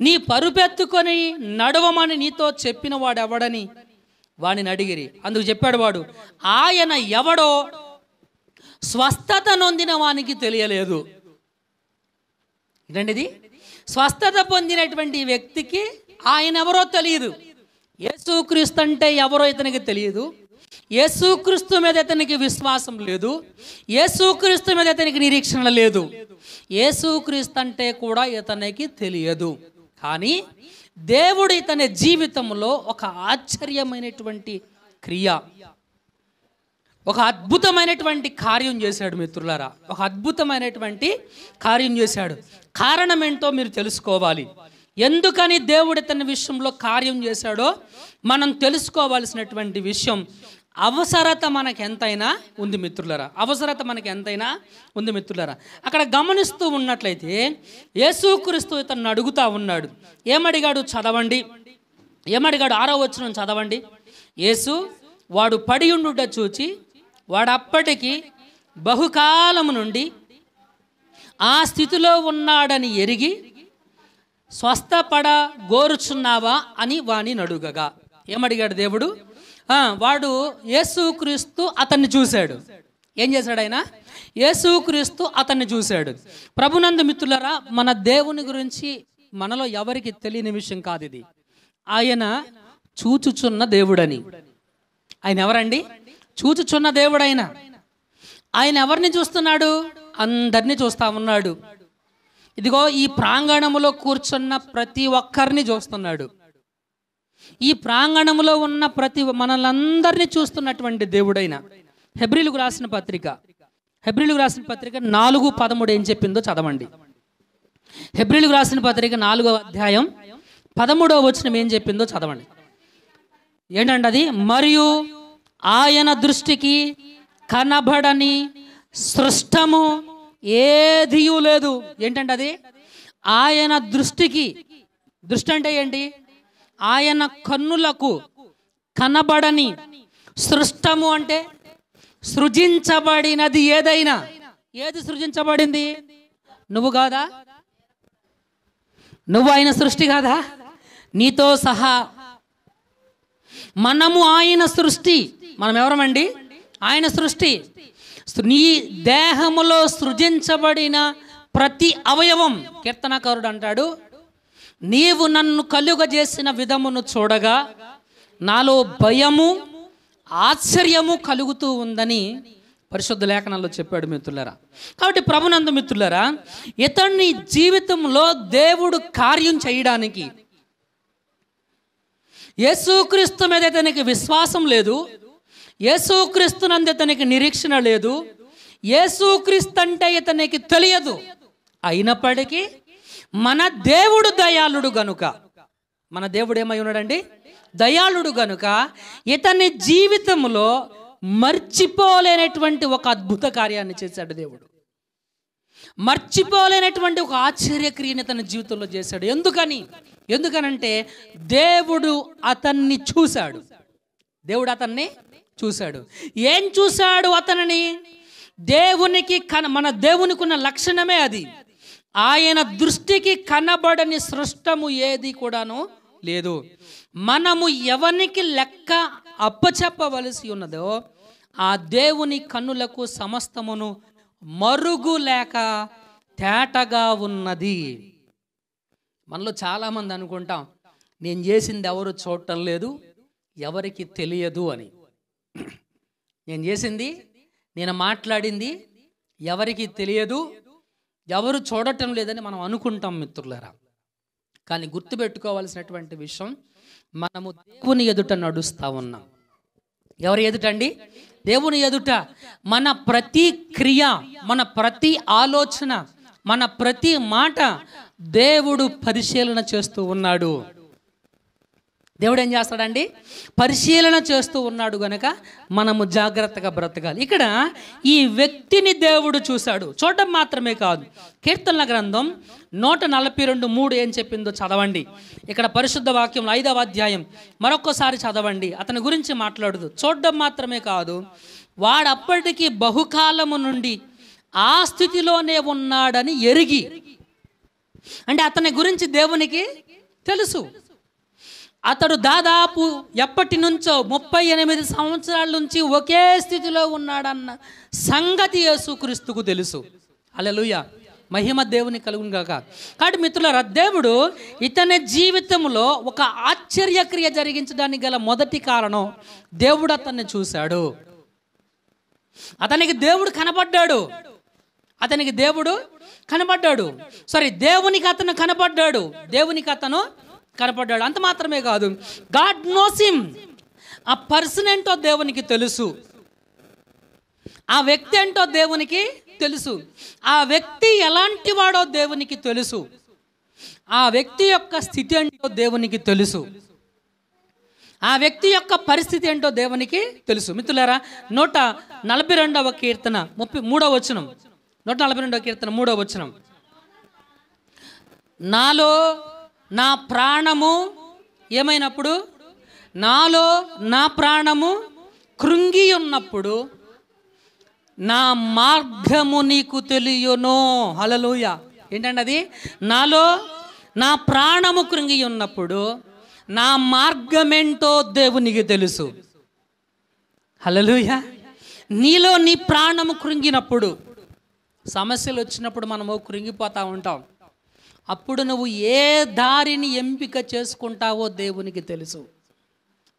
నీ పరుపెత్తుకొని నడవమని నీతో చెప్పిన వాడు ఎవడని వాడిని అడిగిరి. అందుకు చెప్పాడు వాడు, ఆయన ఎవడో స్వస్థత నొందిన వానికి తెలియలేదు. ఏంటండి ఇది? స్వస్థత పొందినటువంటి వ్యక్తికి ఆయన ఎవరో తెలియదు. యేసుక్రీస్తు అంటే ఎవరో ఇతనికి తెలియదు. యేసుక్రీస్తు మీద ఇతనికి విశ్వాసం లేదు. యేసుక్రీస్తు మీద ఇతనికి నిరీక్షణ లేదు. యేసుక్రీస్తు అంటే కూడా ఇతనికి తెలియదు. కానీ దేవుడు ఇతని జీవితంలో ఒక ఆశ్చర్యమైనటువంటి క్రియ, ఒక అద్భుతమైనటువంటి కార్యం చేశాడు. మిత్రులారా, ఒక అద్భుతమైనటువంటి కార్యం చేశాడు. కారణం ఏంటో మీరు తెలుసుకోవాలి. ఎందుకని దేవుడు ఇతని విషయంలో కార్యం చేశాడో మనం తెలుసుకోవాల్సినటువంటి విషయం, అవసరత మనకు ఎంతైనా ఉంది మిత్రులారా. అవసరత మనకి ఎంతైనా ఉంది మిత్రులారా. అక్కడ గమనిస్తూ ఉన్నట్లయితే యేసుక్రీస్తు ఇతన్ని అడుగుతూ ఉన్నాడు. ఏమడిగాడు? చదవండి. ఏమడిగాడు? 6వ వచనం చదవండి. యేసు వాడు పడి ఉండుట చూచి వాడు అప్పటికి బహుకాలము నుండి ఆ స్థితిలో ఉన్నాడని ఎరిగి, స్వస్థపడ గోరుచున్నావా అని వాని అడుగగా. ఏమడిగాడు దేవుడు? వాడు యేసుక్రీస్తు అతన్ని చూశాడు. ఏం చేశాడు ఆయన? యేసుక్రీస్తు అతన్ని చూశాడు. ప్రభునందు మిత్రులారా, మన దేవుని గురించి మనలో ఎవరికి తెలియని విషయం కాదు ఇది. ఆయన చూచుచున్న దేవుడని. ఆయన ఎవరండి? చూచుచున్న దేవుడు. ఆయన ఎవరిని చూస్తున్నాడు? అందరినీ చూస్తా ఉన్నాడు. ఇదిగో ఈ ప్రాంగణములో కూర్చున్న ప్రతి ఒక్కరిని చూస్తున్నాడు. ఈ ప్రాంగణములో ఉన్న మనలందరినీ చూస్తున్నటువంటి దేవుడైన హెబ్రీలకు రాసిన పత్రిక 4:13 ఏం చెప్పిందో చదవండి. హెబ్రీలకు రాసిన పత్రిక 4వ అధ్యాయం 13వ వచనం ఏం చెప్పిందో చదవండి. ఏంటంటే అది, మరియు ఆయన దృష్టికి కనబడని సృష్టము ఏదియూ లేదు. ఏంటంటే అది, ఆయన దృష్టికి, దృష్టి అంటే ఏంటి? ఆయన కన్నులకు కనబడని సృష్టము అంటే సృజించబడినది ఏదైనా. ఏది సృజించబడింది? నువ్వు కాదా? నువ్వు ఆయన సృష్టి కాదా? నీతో సహా మనము ఆయన సృష్టి. మనం ఎవరమండి? ఆయన సృష్టి. నీ దేహములో సృజించబడిన ప్రతి అవయవం, కీర్తనకారుడు అంటాడు, నీవు నన్ను కలుగజేసిన విధమును చూడగా నాలో భయము ఆశ్చర్యము కలుగుతూ ఉందని పరిశుద్ధ లేఖనాల్లో చెప్పాడు మిత్రులారా. కాబట్టి ప్రభునందు మిత్రులారా, ఇతని జీవితంలో దేవుడు కార్యం చేయడానికి, యేసుక్రీస్తు మీద ఇతనికి విశ్వాసం లేదు, యేసుక్రీస్తునందు ఇతనికి నిరీక్షణ లేదు, యేసుక్రీస్తు అంటే ఇతనికి తెలియదు. అయినప్పటికీ మన దేవుడు దయాళుడు గనుక, మన దేవుడు ఏమై ఉన్నాడండి? దయాళుడు గనుక ఇతని జీవితంలో మర్చిపోలేనటువంటి ఒక అద్భుత కార్యాన్ని చేశాడు దేవుడు. మర్చిపోలేనటువంటి ఒక ఆశ్చర్యక్రియని తన జీవితంలో చేశాడు. ఎందుకనంటే దేవుడు అతన్ని చూశాడు. దేవుడు అతన్ని చూశాడు. ఏం చూశాడు అతనిని? మన దేవునికి ఉన్న లక్షణమే అది. ఆయన దృష్టికి కనబడని సృష్టము ఏది కూడాను లేదు. మనము ఎవరికి లెక్క అప్పచెప్పవలసి ఉన్నదో ఆ దేవుని కన్నులకు సమస్తమును మరుగు లేక తేటగా ఉన్నది. మనలో చాలామంది అనుకుంటాం, నేను చేసింది ఎవరు చూడటం లేదు, ఎవరికి తెలియదు అని. నేను చేసింది, నేను మాట్లాడింది ఎవరికి తెలియదు, ఎవరు చూడటం లేదని మనం అనుకుంటాం మిత్రులారా. కానీ గుర్తుపెట్టుకోవాల్సినటువంటి విషయం, మనము దేవుని ఎదుట నడుస్తూ ఉన్నాం. ఎవరి ఎదుటండి? దేవుని ఎదుట. మన ప్రతి క్రియ, మన ప్రతి ఆలోచన, మన ప్రతి మాట దేవుడు పరిశీలన చేస్తూ ఉన్నాడు. దేవుడు ఏం చేస్తాడండి? పరిశీలన చేస్తూ ఉన్నాడు గనక మనము జాగ్రత్తగా బ్రతకాలి. ఇక్కడ ఈ వ్యక్తిని దేవుడు చూశాడు. చూడడం మాత్రమే కాదు, కీర్తనల గ్రంథం 142:3 ఏం చెప్పిందో చదవండి. ఇక్కడ పరిశుద్ధ వాక్యం 5వ అధ్యాయం మరొకసారి చదవండి. అతని గురించి మాట్లాడుతూ చూడడం మాత్రమే కాదు, వాడు అప్పటికి బహుకాలము నుండి ఆ స్థితిలోనే ఉన్నాడని ఎరిగి, అంటే అతని గురించి దేవునికి తెలుసు. అతడు దాదాపు ఎప్పటి నుంచో 38 సంవత్సరాల నుంచి ఒకే స్థితిలో ఉన్నాడన్న సంగతి యేసుక్రీస్తుకు తెలుసు. హల్లెలూయా, మహిమ దేవుని కలుగును గాక. కాబట్టి మిత్రులారా, దేవుడు ఇతని జీవితంలో ఒక ఆశ్చర్యక్రియ జరిగించడానికి గల మొదటి కారణం, దేవుడు అతన్ని చూశాడు. అతనికి దేవుడు కనపడ్డాడు. దేవునికి అతను కనపడ్డాడు. అంత మాత్రమే కాదు, గాడ్ నోస్ హిమ్. ఆ పర్సన్ ఏంటో దేవునికి తెలుసు, ఆ వ్యక్తి ఏంటో దేవునికి తెలుసు, ఆ వ్యక్తి ఎలాంటి వాడో దేవునికి తెలుసు, ఆ వ్యక్తి యొక్క స్థితి ఏంటో దేవునికి తెలుసు, ఆ వ్యక్తి యొక్క పరిస్థితి ఏంటో దేవునికి తెలుసు. మిత్రులారా, 142వ కీర్తన 33వ వచనం, 142వ కీర్తన 3వ వచనం, నాలో నా ప్రాణము ఏమైనప్పుడు, నాలో నా ప్రాణము కృంగి ఉన్నప్పుడు నా మార్గము నీకు తెలియను. హల్లెలూయా. ఏంటండి అది? నాలో నా ప్రాణము కృంగి ఉన్నప్పుడు నా మార్గమేంటో దేవునికి తెలుసు. హల్లెలూయా. నీలో నీ ప్రాణము కృంగినప్పుడు, సమస్యలు వచ్చినప్పుడు మనము కృంగిపోతూ ఉంటాం. అప్పుడు నువ్వు ఏ దారిని ఎంపిక చేసుకుంటావో దేవునికి తెలుసు.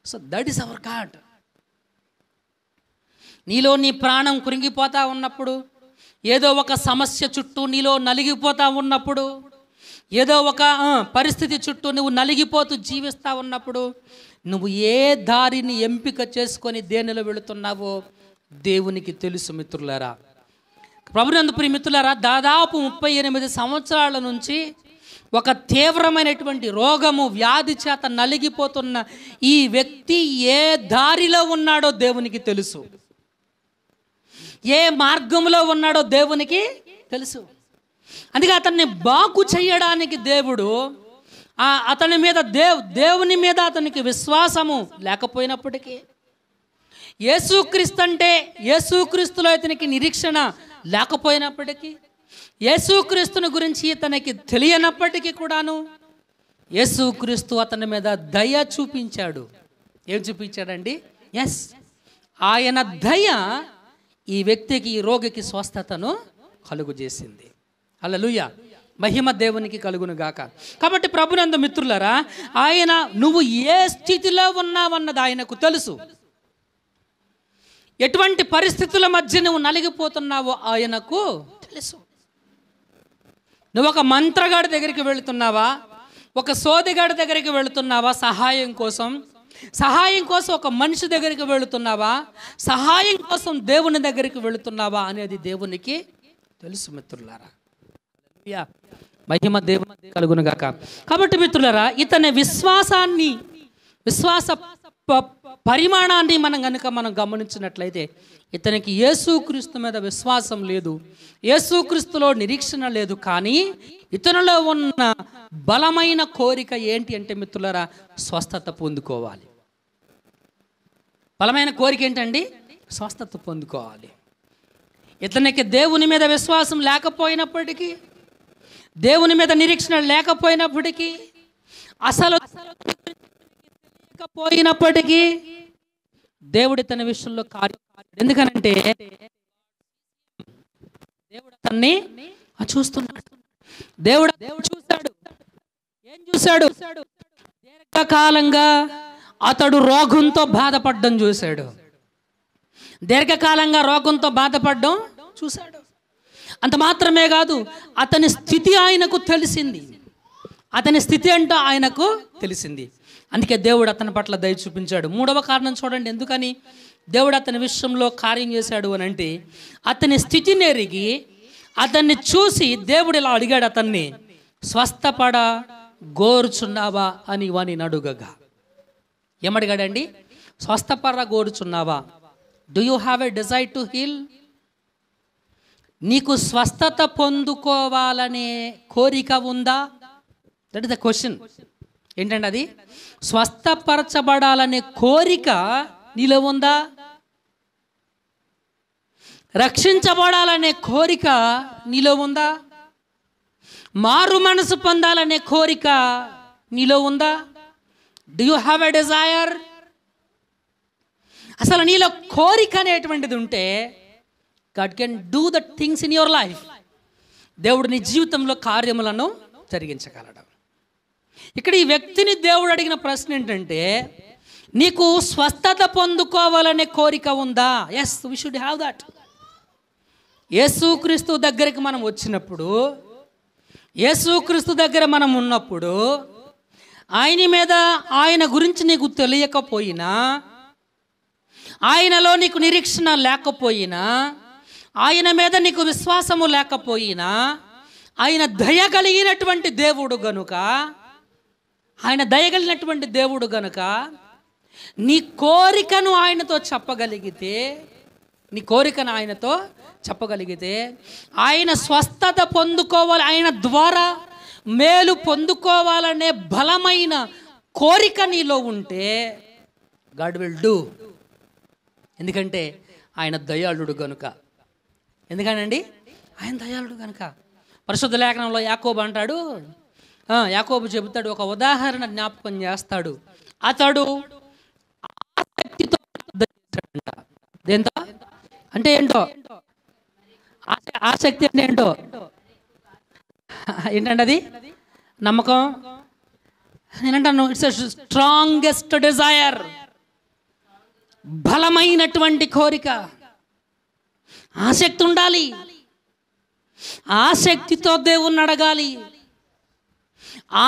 So that is our God. నీలో నీ ప్రాణం కృంగిపోతూ ఉన్నప్పుడు, ఏదో ఒక సమస్య చుట్టూ నీలో నలిగిపోతూ ఉన్నప్పుడు, ఏదో ఒక పరిస్థితి చుట్టూ నువ్వు నలిగిపోతూ జీవిస్తూ ఉన్నప్పుడు, నువ్వు ఏ దారిని ఎంపిక చేసుకొని దేనిలో వెళుతున్నావో దేవునికి తెలుసు. మిత్రులారా, ప్రభునందు ప్రియ మిత్రులారా, దాదాపు 38 సంవత్సరాల నుంచి ఒక తీవ్రమైనటువంటి రోగము, వ్యాధి చేత నలిగిపోతున్న ఈ వ్యక్తి ఏ దారిలో ఉన్నాడో దేవునికి తెలుసు, ఏ మార్గంలో ఉన్నాడో దేవునికి తెలుసు. అందుకే అతన్ని బాగు చేయడానికి దేవుడు అతని మీద దేవుని మీద అతనికి విశ్వాసము లేకపోయినప్పటికీ, యేసుక్రీస్తులో ఇతనికి నిరీక్షణ లేకపోయినప్పటికీ, యేసుక్రీస్తుని గురించి ఇతనికి తెలియనప్పటికీ కూడాను యేసుక్రీస్తు అతని మీద దయ చూపించాడు. ఏం చూపించాడండి? ఎస్, ఆయన దయ ఈ వ్యక్తికి, ఈ రోగికి స్వస్థతను కలుగు చేసింది. హల్లెలూయా, మహిమ దేవునికి కలుగును గాక. కాబట్టి ప్రభునందు మిత్రులారా, ఆయన నువ్వు ఏ స్థితిలో ఉన్నావన్నది ఆయనకు తెలుసు. ఎటువంటి పరిస్థితుల మధ్య నువ్వు నలిగిపోతున్నావో ఆయనకు తెలుసు. నువ్వు ఒక మంత్రగాడి దగ్గరికి వెళుతున్నావా, ఒక సోదిగాడి దగ్గరికి వెళుతున్నావా సహాయం కోసం ఒక మనిషి దగ్గరికి వెళుతున్నావా, సహాయం కోసం దేవుని దగ్గరికి వెళుతున్నావా అనేది దేవునికి తెలుసు. మిత్రులారా, మహిమ దేవుని కలుగును గాక. కాబట్టి మిత్రులారా, ఇతని విశ్వాస పరిమాణాన్ని మనం గమనించినట్లయితే, ఇతనికి యేసుక్రీస్తు మీద విశ్వాసం లేదు, యేసుక్రీస్తులో నిరీక్షణ లేదు. కానీ ఇతనిలో ఉన్న బలమైన కోరిక ఏంటి అంటే మిత్రులారా, స్వస్థత పొందుకోవాలి. బలమైన కోరిక ఏంటండి? స్వస్థత పొందుకోవాలి. ఇతనికి దేవుని మీద విశ్వాసం లేకపోయినప్పటికీ, దేవుని మీద నిరీక్షణ లేకపోయినప్పటికీ, అసలు పోయినప్పటికీ దేవుడు తన విషయంలో కార్యం. ఎందుకనంటే దేవుడు అతన్ని చూస్తున్నాడు. దేవుడు చూశాడు. ఏం చూశాడు? దీర్ఘకాలంగా అతడు రోగంతో బాధపడడం చూశాడు. దీర్ఘకాలంగా రోగంతో బాధపడడం చూశాడు. అంత మాత్రమే కాదు, అతని స్థితి ఆయనకు తెలిసింది. అతని స్థితి ఏంటో ఆయనకు తెలిసింది. అందుకే దేవుడు అతని పట్ల దయ చూపించాడు. మూడవ కారణం చూడండి, ఎందుకని దేవుడు అతని విషయంలో కార్యం చేశాడు అని అంటే, అతని స్థితిని ఎరిగి అతన్ని చూసి దేవుడు ఇలా అడిగాడు అతన్ని, స్వస్థపడ గోరుచున్నావా అని వాని అడుగగా. ఏమడిగాడండి? స్వస్థపరగోరుచున్నావా? Do you have a desire to heal? నీకు స్వస్థత పొందుకోవాలనే కోరిక ఉందా? That is the question. ఏంటంటే అది స్వస్థపరచబడాలనే కోరిక నీలో ఉందా? రక్షించబడాలనే కోరిక నీలో ఉందా? మారు మనసు పొందాలనే కోరిక నీలో ఉందా? Do you have a Dzire? అసలు నీలో కోరిక అనేటువంటిది ఉంటే God can do the things in your life. దేవుడు నీ జీవితంలో కార్యములను జరిగించగలడు. ఇక్కడ ఈ వ్యక్తిని దేవుడు అడిగిన ప్రశ్న ఏంటంటే, నీకు స్వస్థత పొందుకోవాలనే కోరిక ఉందా? Yes, we should have that. యేసుక్రీస్తు దగ్గరికి మనం వచ్చినప్పుడు, యేసుక్రీస్తు దగ్గర మనం ఉన్నప్పుడు, ఆయన మీద ఆయన గురించి నీకు తెలియకపోయినా, ఆయనలో నీకు నిరీక్షణ లేకపోయినా, ఆయన మీద నీకు విశ్వాసము లేకపోయినా, ఆయన దయ కలిగినటువంటి దేవుడు గనుక, ఆయన దయగలిగినటువంటి దేవుడు గనుక నీ కోరికను ఆయనతో చెప్పగలిగితే, నీ కోరికను ఆయనతో చెప్పగలిగితే, ఆయన స్వస్థత పొందుకోవాలి, ఆయన ద్వారా మేలు పొందుకోవాలనే బలమైన కోరిక నీలో ఉంటే గాడ్ విల్ డూ. ఎందుకంటే ఆయన దయాళుడు గనుక. ఎందుకనండి? ఆయన దయాళుడు కనుక. పరిశుద్ధ లేఖనంలో యాకోబు అంటాడు, యాకోబు చెబుతాడు, ఒక ఉదాహరణ జ్ఞాపకం చేస్తాడు. అతడు ఆసక్తితో దేంతో అంటే ఏంటో, ఆసక్తి అంటే ఏంటో ఏంటంటే అది నమ్మకం. నేనంటాను ఇట్స్ స్ట్రాంగెస్ట్ డిజైర్, బలమైనటువంటి కోరిక, ఆసక్తి ఉండాలి. ఆసక్తితో దేవుణ్ణి అడగాలి.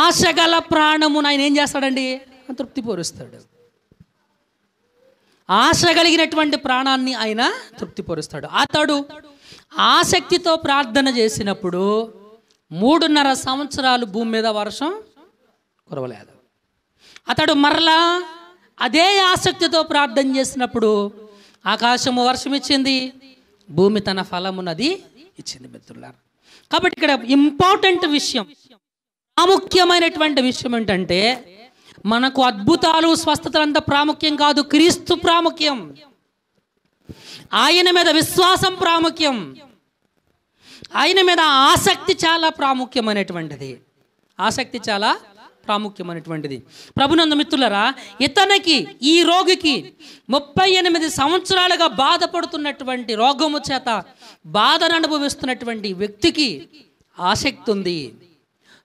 ఆశ గల ప్రాణమును ఆయన ఏం చేస్తాడండి? తృప్తిపరుస్తాడు. ఆశ కలిగినటువంటి ప్రాణాన్ని ఆయన తృప్తిపరుస్తాడు. అతడు ఆసక్తితో ప్రార్థన చేసినప్పుడు 3.5 సంవత్సరాలు భూమి మీద వర్షం కురవలేదు. అతడు మరలా అదే ఆసక్తితో ప్రార్థన చేసినప్పుడు ఆకాశము వర్షం ఇచ్చింది, భూమి తన ఫలమునది ఇచ్చింది. మిత్రులారా, కాబట్టి ఇక్కడ ఇంపార్టెంట్ విషయం, ప్రాముఖ్యమైనటువంటి విషయం ఏంటంటే, మనకు అద్భుతాలు స్వస్థతలు అంత ప్రాముఖ్యం కాదు, క్రీస్తు ప్రాముఖ్యం. ఆయన మీద విశ్వాసం ప్రాముఖ్యం. ఆయన మీద ఆసక్తి చాలా ప్రాముఖ్యమైనటువంటిది. ఆసక్తి చాలా ప్రాముఖ్యమైనటువంటిది. ప్రభునందు మిత్రులారా, ఇతనికి, ఈ రోగికి 38 సంవత్సరాలుగా బాధపడుతున్నటువంటి రోగము చేత బాధను అనుభవిస్తున్నటువంటి వ్యక్తికి ఆసక్తి ఉంది.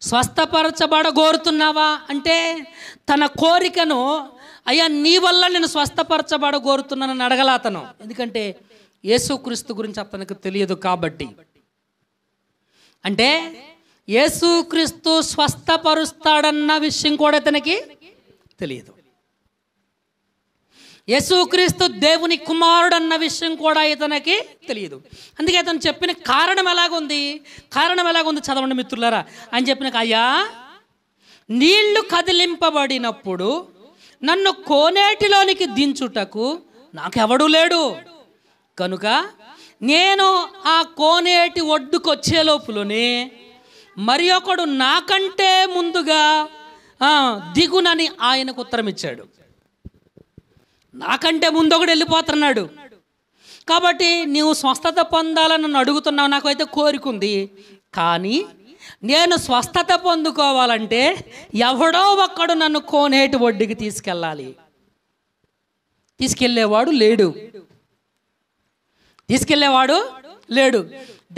స్వస్థపరచబడగోరుతున్నావా అంటే తన కోరికను, అయ్యా నీ వల్ల నేను స్వస్థపరచబడగోరుతున్నానని అడగల అతను. ఎందుకంటే యేసుక్రీస్తు గురించి అతనికి తెలియదు కాబట్టి. అంటే యేసుక్రీస్తు స్వస్థపరుస్తాడన్న విషయం కూడా ఇతనికి తెలియదు. యేసుక్రీస్తు దేవుని కుమారుడు అన్న విషయం కూడా ఇతనికి తెలియదు. అందుకే అతను చెప్పిన కారణం ఎలాగుంది చదవండి మిత్రులారా. ఆయన చెప్పిన, అయ్యా నీళ్లు కదిలింపబడినప్పుడు నన్ను కోనేటిలోనికి దించుటకు నాకెవడూ లేడు కనుక నేను ఆ కోనేటి ఒడ్డుకొచ్చే లోపులోనే మరి ఒకడు నాకంటే ముందుగా దిగునని ఆయనకు ఉత్తరం ఇచ్చాడు. నాకంటే ముందు ఒకడు వెళ్ళిపోతున్నాడు. కాబట్టి నీవు స్వస్థత పొందాలని నన్ను అడుగుతున్నావు, నాకైతే కోరిక ఉంది. కానీ నేను స్వస్థత పొందుకోవాలంటే ఎవడో ఒక్కడు నన్ను కోనేటి ఒడ్డుకి తీసుకెళ్ళాలి. తీసుకెళ్ళేవాడు లేడు.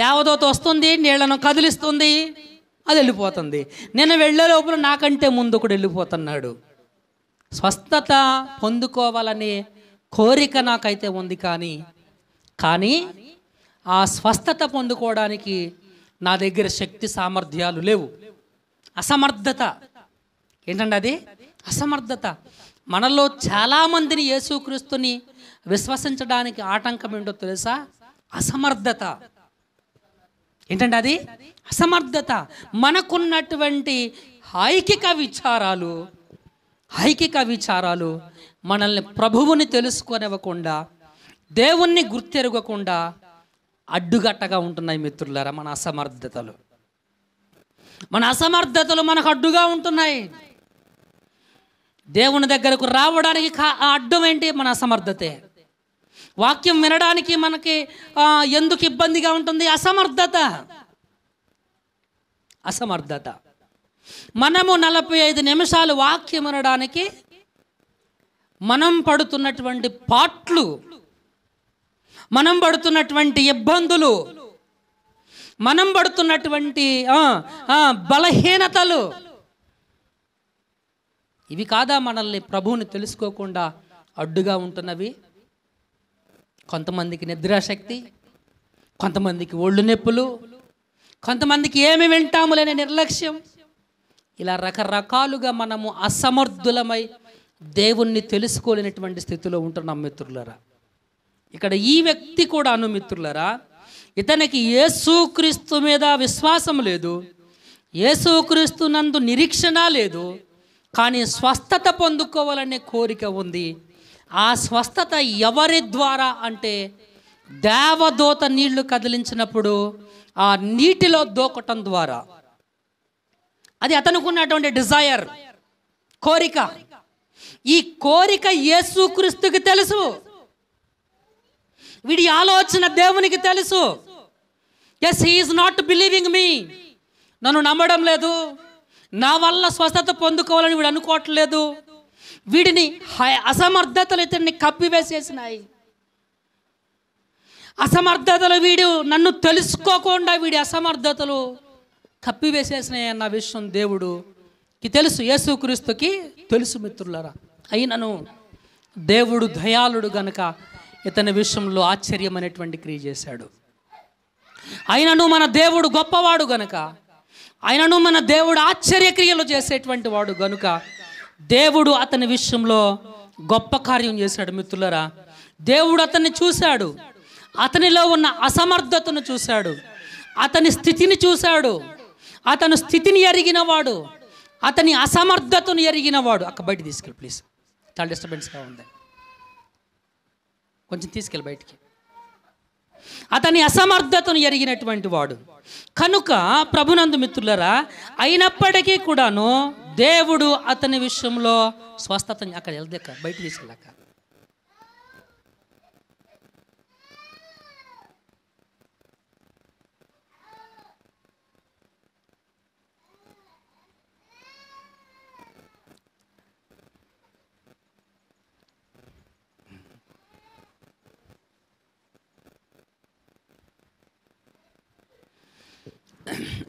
దేవదూత వస్తుంది, నీళ్లను కదిలిస్తుంది, అది వెళ్ళిపోతుంది. నేను వెళ్ళే లోపల నాకంటే ముందు ఒకడు వెళ్ళిపోతున్నాడు. స్వస్థత పొందుకోవాలనే కోరిక నాకైతే ఉంది, కానీ ఆ స్వస్థత పొందుకోవడానికి నా దగ్గర శక్తి సామర్థ్యాలు లేవు. అసమర్థత. ఏంటంటే అది అసమర్థత. మనలో చాలామందిని యేసుక్రీస్తుని విశ్వసించడానికి ఆటంకం ఏంటో తెలుసా? అసమర్థత. ఏంటంటే అది అసమర్థత. మనకున్నటువంటి ఐకిక విచారాలు, ఐకిక విచారాలు మనల్ని ప్రభువుని తెలుసుకొనివ్వకుండా, దేవుణ్ణి గుర్తెరగకుండా అడ్డుగట్టగా ఉంటున్నాయి మిత్రులారా. మన అసమర్థతలు మనకు అడ్డుగా ఉంటున్నాయి. దేవుని దగ్గరకు రావడానికి అడ్డం ఏంటి? మన అసమర్థతే. వాక్యం వినడానికి మనకి ఎందుకు ఇబ్బందిగా ఉంటుంది? అసమర్థత. మనము 45 నిమిషాలు వాక్యం వినడానికి మనం పడుతున్నటువంటి పాట్లు, మనం పడుతున్నటువంటి ఇబ్బందులు, మనం పడుతున్నటువంటి బలహీనతలు, ఇవి కాదా మనల్ని ప్రభువుని తెలుసుకోకుండా అడ్డుగా ఉంటున్నవి? కొంతమందికి నిద్రాశక్తి, కొంతమందికి ఒళ్ళు నొప్పులు, కొంతమందికి ఏమి వింటాములేని నిర్లక్ష్యం, ఇలా రకరకాలుగా మనము అసమర్థులమై దేవుణ్ణి తెలుసుకోలేనటువంటి స్థితిలో ఉంటున్నాం మిత్రులారా. ఇక్కడ ఈ వ్యక్తి కూడా మిత్రులారా, ఇతనికి యేసుక్రీస్తు మీద విశ్వాసం లేదు, యేసుక్రీస్తు నందు నిరీక్షణ లేదు, కానీ స్వస్థత పొందుకోవాలనే కోరిక ఉంది. ఆ స్వస్థత ఎవరి ద్వారా అంటే, దేవదూత నీళ్లు కదిలించినప్పుడు ఆ నీటిలో దూకటం ద్వారా. అది అతనుకున్నటువంటి డిజైర్, కోరిక. ఈ కోరిక యేసుక్రీస్తుకి తెలుసు, వీడి ఆలోచన దేవునికి తెలుసు. Yes, he is not believing me, నన్ను నమ్మడం లేదు, నా వల్ల స్వస్థత పొందుకోవాలని వీడు అనుకోవట్లేదు. వీడిని అసమర్థతలు ఇతన్ని కప్పివేసేసినాయి. అసమర్థతలు వీడు నన్ను తెలుసుకోకుండా వీడి అసమర్థతలు కప్పివేసేసినాయి అన్న విషయం దేవుడికి తెలుసు, యేసుక్రీస్తుకి తెలుసు మిత్రులారా. అయినను దేవుడు దయాళుడు గనుక ఇతని విషయంలో ఆశ్చర్యమైనటువంటి క్రియ చేశాడు. అయినను మన దేవుడు గొప్పవాడు గనుక, అయినను మన దేవుడు ఆశ్చర్యక్రియలు చేసేటువంటి వాడు గనుక దేవుడు అతని విషయంలో గొప్ప కార్యం చేశాడు మిత్రులారా. దేవుడు అతన్ని చూశాడు, అతనిలో ఉన్న అసమర్థతను చూశాడు, అతని స్థితిని చూశాడు. అతను స్థితిని ఎరిగినవాడు, అతని అసమర్థతను ఎరిగినవాడు. అక్క బయట తీసుకెళ్ళి ప్లీజ్, చాలా డిస్టర్బెన్స్గా ఉంది, కొంచెం తీసుకెళ్ళి బయటికి. అతని అసమర్థతను ఎరిగినటువంటి వాడు కనుక ప్రభునందు మిత్రులరా, అయినప్పటికీ కూడాను దేవుడు అతని విషయంలో స్వస్థత, అక్కడ వెళ్దాక బయట తీసుకెళ్ళాక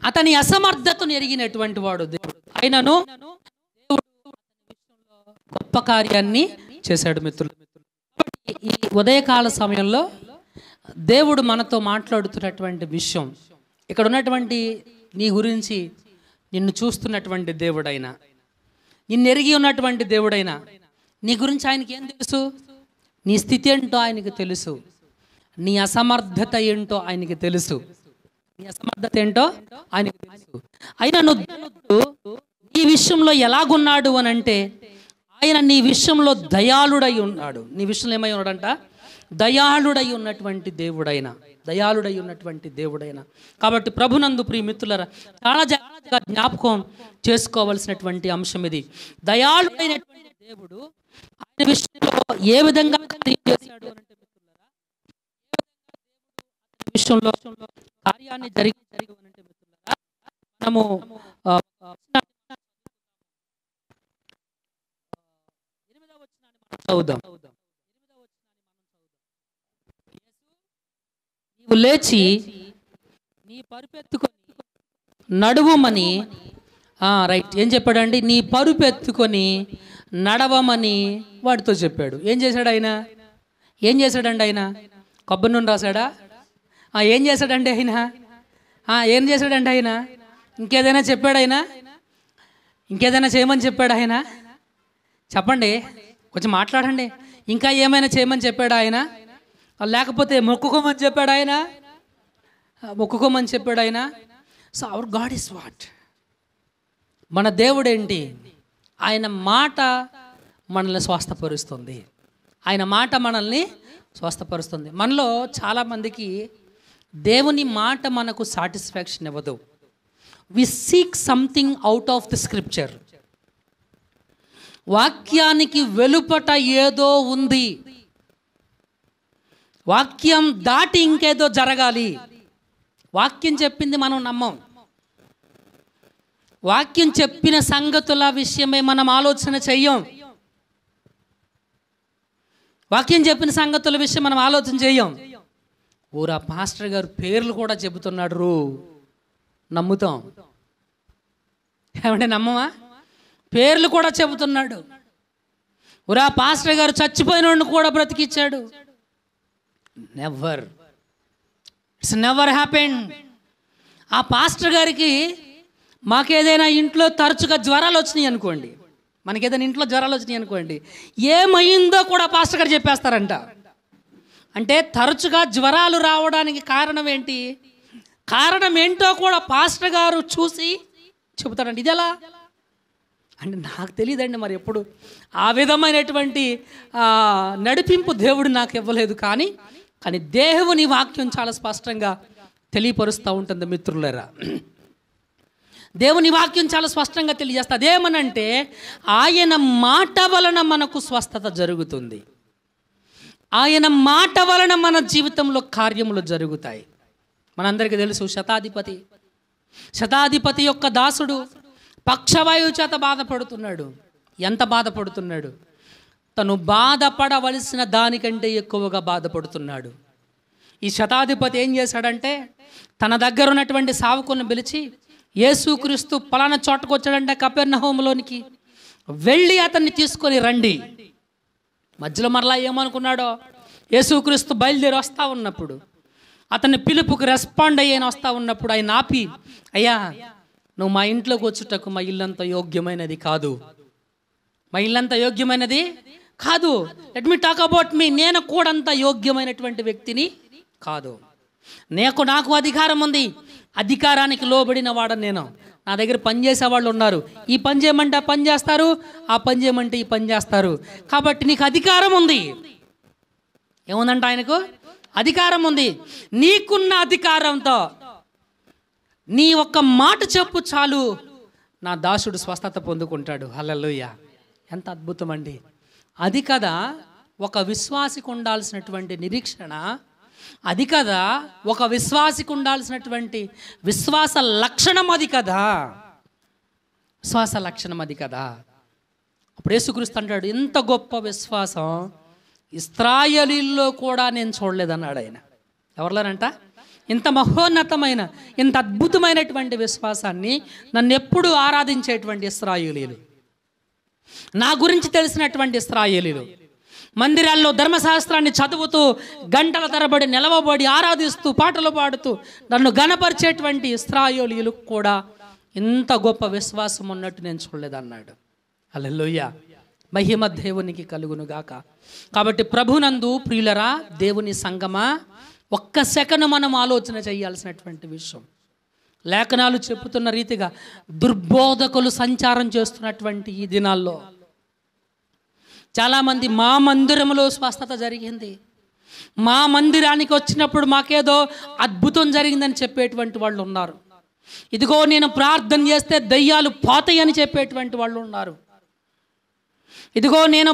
అతని అసమర్థతను ఎరిగినటువంటి వాడు దేవుడు. అయినను గొప్ప కార్యాన్ని చేశాడు మిత్రులు. ఈ ఉదయకాల సమయంలో దేవుడు మనతో మాట్లాడుతున్నటువంటి విషయం, ఇక్కడ ఉన్నటువంటి నీ గురించి, నిన్ను చూస్తున్నటువంటి దేవుడైనా, నిన్ను ఎరిగి ఉన్నటువంటి దేవుడైనా, నీ గురించి ఆయనకి ఏం తెలుసు? నీ స్థితి ఏంటో ఆయనకి తెలుసు, నీ అసమర్థత ఏంటో ఆయనకి తెలుసు, నీ అసమర్థత ఏంటో ఆయనకు తెలుసు. అయినా నువ్వు నీ విషయంలో ఎలాగున్నాడు అని అంటే, ఆయన నీ విషయంలో దయాళుడై ఉన్నాడు. నీ విషయంలో ఏమై ఉన్నాడంట? దయాళుడై ఉన్నటువంటి దేవుడైనా, దయాళుడై ఉన్నటువంటి దేవుడైనా. కాబట్టి ప్రభునందు ప్రియ మిత్రులారా, చాలా జాగ్రత్తగా జ్ఞాపకం చేసుకోవాల్సినటువంటి అంశం ఇది. దయాళుడైనటువంటి దేవుడు ఆయన విషయంలో ఏ విధంగా చేశాడు అంటే మిత్రులారా, విషయంలో కార్యాన్ని జరిగి మిత్రులారా, మనము చదువుదాం. నీవు లేచి నీ పరుపెత్తుకొని నడువమని, రైట్, ఏం చెప్పాడండి? నీ పరుపెత్తుకొని నడవమని వాడితో చెప్పాడు. ఏం చేశాడు ఆయన? ఏం చేశాడండి ఆయన? కొబ్బరి నూనె రాశాడా? ఏం చేశాడండి ఆయన? ఏం చేశాడండి ఆయన? ఇంకేదైనా చెప్పాడు ఆయన? ఇంకేదైనా చేయమని చెప్పాడు ఆయన? చెప్పండి, కొంచెం మాట్లాడండి. ఇంకా ఏమైనా చేయమని చెప్పాడు ఆయన? లేకపోతే మొక్కుకోమని చెప్పాడు ఆయన? మొక్కుకోమని చెప్పాడు ఆయన. So our God is what? మన దేవుడు ఏంటి? ఆయన మాట మనల్ని స్వస్థపరుస్తుంది. ఆయన మాట మనల్ని స్వస్థపరుస్తుంది. మనలో చాలామందికి దేవుని మాట మనకు సాటిస్ఫాక్షన్ ఇవ్వదు. We seek something out of the scripture. వాక్యానికి వెలుపట ఏదో ఉంది, వాక్యం దాటి ఇంకేదో జరగాలి. వాక్యం చెప్పింది మనం నమ్మం. వాక్యం చెప్పిన సంగతుల విషయమే మనం ఆలోచన చెయ్యం. వాక్యం చెప్పిన సంగతుల విషయం మనం ఆలోచన చెయ్యం. ఊరా పాస్టర్ గారు పేర్లు కూడా చెబుతున్నాడు, నమ్ముతాం. ఏమంటే నమ్మమా? పేర్లు కూడా చెబుతున్నాడు. ఊరా పాస్టర్ గారు చచ్చిపోయిన కూడా బ్రతికిచ్చాడు. Never, it's never happened. ఆ పాస్టర్ గారికి మాకేదైనా ఇంట్లో తరచుగా జ్వరాలు వచ్చినాయి అనుకోండి, మనకేదైనా ఇంట్లో జ్వరాలు వచ్చినాయి అనుకోండి, ఏమైందో కూడా పాస్టర్ గారు చెప్పేస్తారంట. అంటే తరచుగా జ్వరాలు రావడానికి కారణం ఏంటి? కారణం ఏంటో కూడా పాస్టర్ గారు చూసి చెబుతారండి. ఇది ఎలా అంటే నాకు తెలియదండి. మరి ఎప్పుడు ఆ విధమైనటువంటి నడిపింపు దేవుడు నాకు ఇవ్వలేదు. కానీ దేవుని వాక్యం చాలా స్పష్టంగా తెలియపరుస్తూ ఉంటుంది మిత్రులారా. దేవుని వాక్యం చాలా స్పష్టంగా తెలియజేస్తుంది. అదేమనంటే ఆయన మాట వలన మనకు స్వస్థత జరుగుతుంది. ఆయన మాట వలన మన జీవితంలో కార్యములు జరుగుతాయి. మనందరికీ తెలుసు, శతాధిపతి యొక్క దాసుడు పక్షవాయువు చేత బాధపడుతున్నాడు. ఎంత బాధపడుతున్నాడు? తను బాధపడవలసిన దానికంటే ఎక్కువగా బాధపడుతున్నాడు. ఈ శతాధిపతి ఏం చేశాడంటే తన దగ్గర ఉన్నటువంటి సావుకులను పిలిచి, యేసుక్రీస్తు పలానా చోటకు వచ్చాడంటే కపెర్నహూములోనికి, వెళ్ళి అతన్ని తీసుకొని రండి. మధ్యలో మరలా ఏమనుకున్నాడో, యేసుక్రీస్తు బయలుదేరి వస్తూ ఉన్నప్పుడు, అతన్ని పిలుపుకి రెస్పాండ్ అయ్యాను వస్తూ ఉన్నప్పుడు ఆయన ఆపి, అయ్యా నువ్వు మా ఇంట్లోకి వచ్చుటకు మా ఇల్లంత యోగ్యమైనది కాదు, మా ఇల్లంత యోగ్యమైనది కాదు. Let me talk about me. నేను కూడా అంత యోగ్యమైనటువంటి వ్యక్తిని కాదు. నాకు అధికారం ఉంది, అధికారానికి లోబడిన వాడని నేను. నా దగ్గర పనిచేసే వాళ్ళు ఉన్నారు. ఈ పని చేయమంటే ఆ పని చేస్తారు, ఆ పని చేయమంటే ఈ పని చేస్తారు. కాబట్టి నీకు అధికారం ఉంది. ఏముందంట ఆయనకు? అధికారం ఉంది. నీకున్న అధికారంతో నీ ఒక్క మాట చెప్పు చాలు, నా దాసుడు స్వస్థత పొందుకుంటాడు. హల్లెలూయా! ఎంత అద్భుతం అండి. అది కదా ఒక విశ్వాసికి ఉండాల్సినటువంటి నిరీక్షణ. అది కదా ఒక విశ్వాసికి ఉండాల్సినటువంటి విశ్వాస లక్షణం. అది కదా విశ్వాస లక్షణం. అది కదా. అప్పుడు యేసుక్రీస్తు అంటాడు, ఇంత గొప్ప విశ్వాసం ఇశ్రాయేలీల్లో కూడా నేను చూడలేదన్నాడు ఆయన. ఎవరిలోనంట? ఇంత మహోన్నతమైన, ఇంత అద్భుతమైనటువంటి విశ్వాసాన్ని నన్ను ఎప్పుడు ఆరాధించేటువంటి ఇశ్రాయేలీలు, నా గురించి తెలిసినటువంటి ఇశ్రాయేలీలు, మందిరాల్లో ధర్మశాస్త్రాన్ని చదువుతూ గంటల తరబడి నిలవబడి ఆరాధిస్తూ పాటలు పాడుతూ నన్ను గణపరిచేటువంటి ఇశ్రాయేలీయులు కూడా ఇంత గొప్ప విశ్వాసం ఉన్నట్టు నేను చూడలేదన్నాడు. హల్లెలూయా! మహిమ దేవునికి కలుగునుగాక. కాబట్టి ప్రభునందు ప్రియులరా, దేవుని సంగమా, ఒక్క సెకను మనం ఆలోచన చేయాల్సినటువంటి విషయం. లేఖనాలు చెప్పుతున్న రీతిగా దుర్బోధకులు సంచారం చేస్తున్నటువంటి ఈ దినాల్లో చాలామంది మా మందిరంలో స్వస్థత జరిగింది, మా మందిరానికి వచ్చినప్పుడు మాకేదో అద్భుతం జరిగిందని చెప్పేటువంటి వాళ్ళు ఉన్నారు. ఇదిగో నేను ప్రార్థన చేస్తే దయ్యాలు పోతాయని చెప్పేటువంటి వాళ్ళు ఉన్నారు. ఇదిగో నేను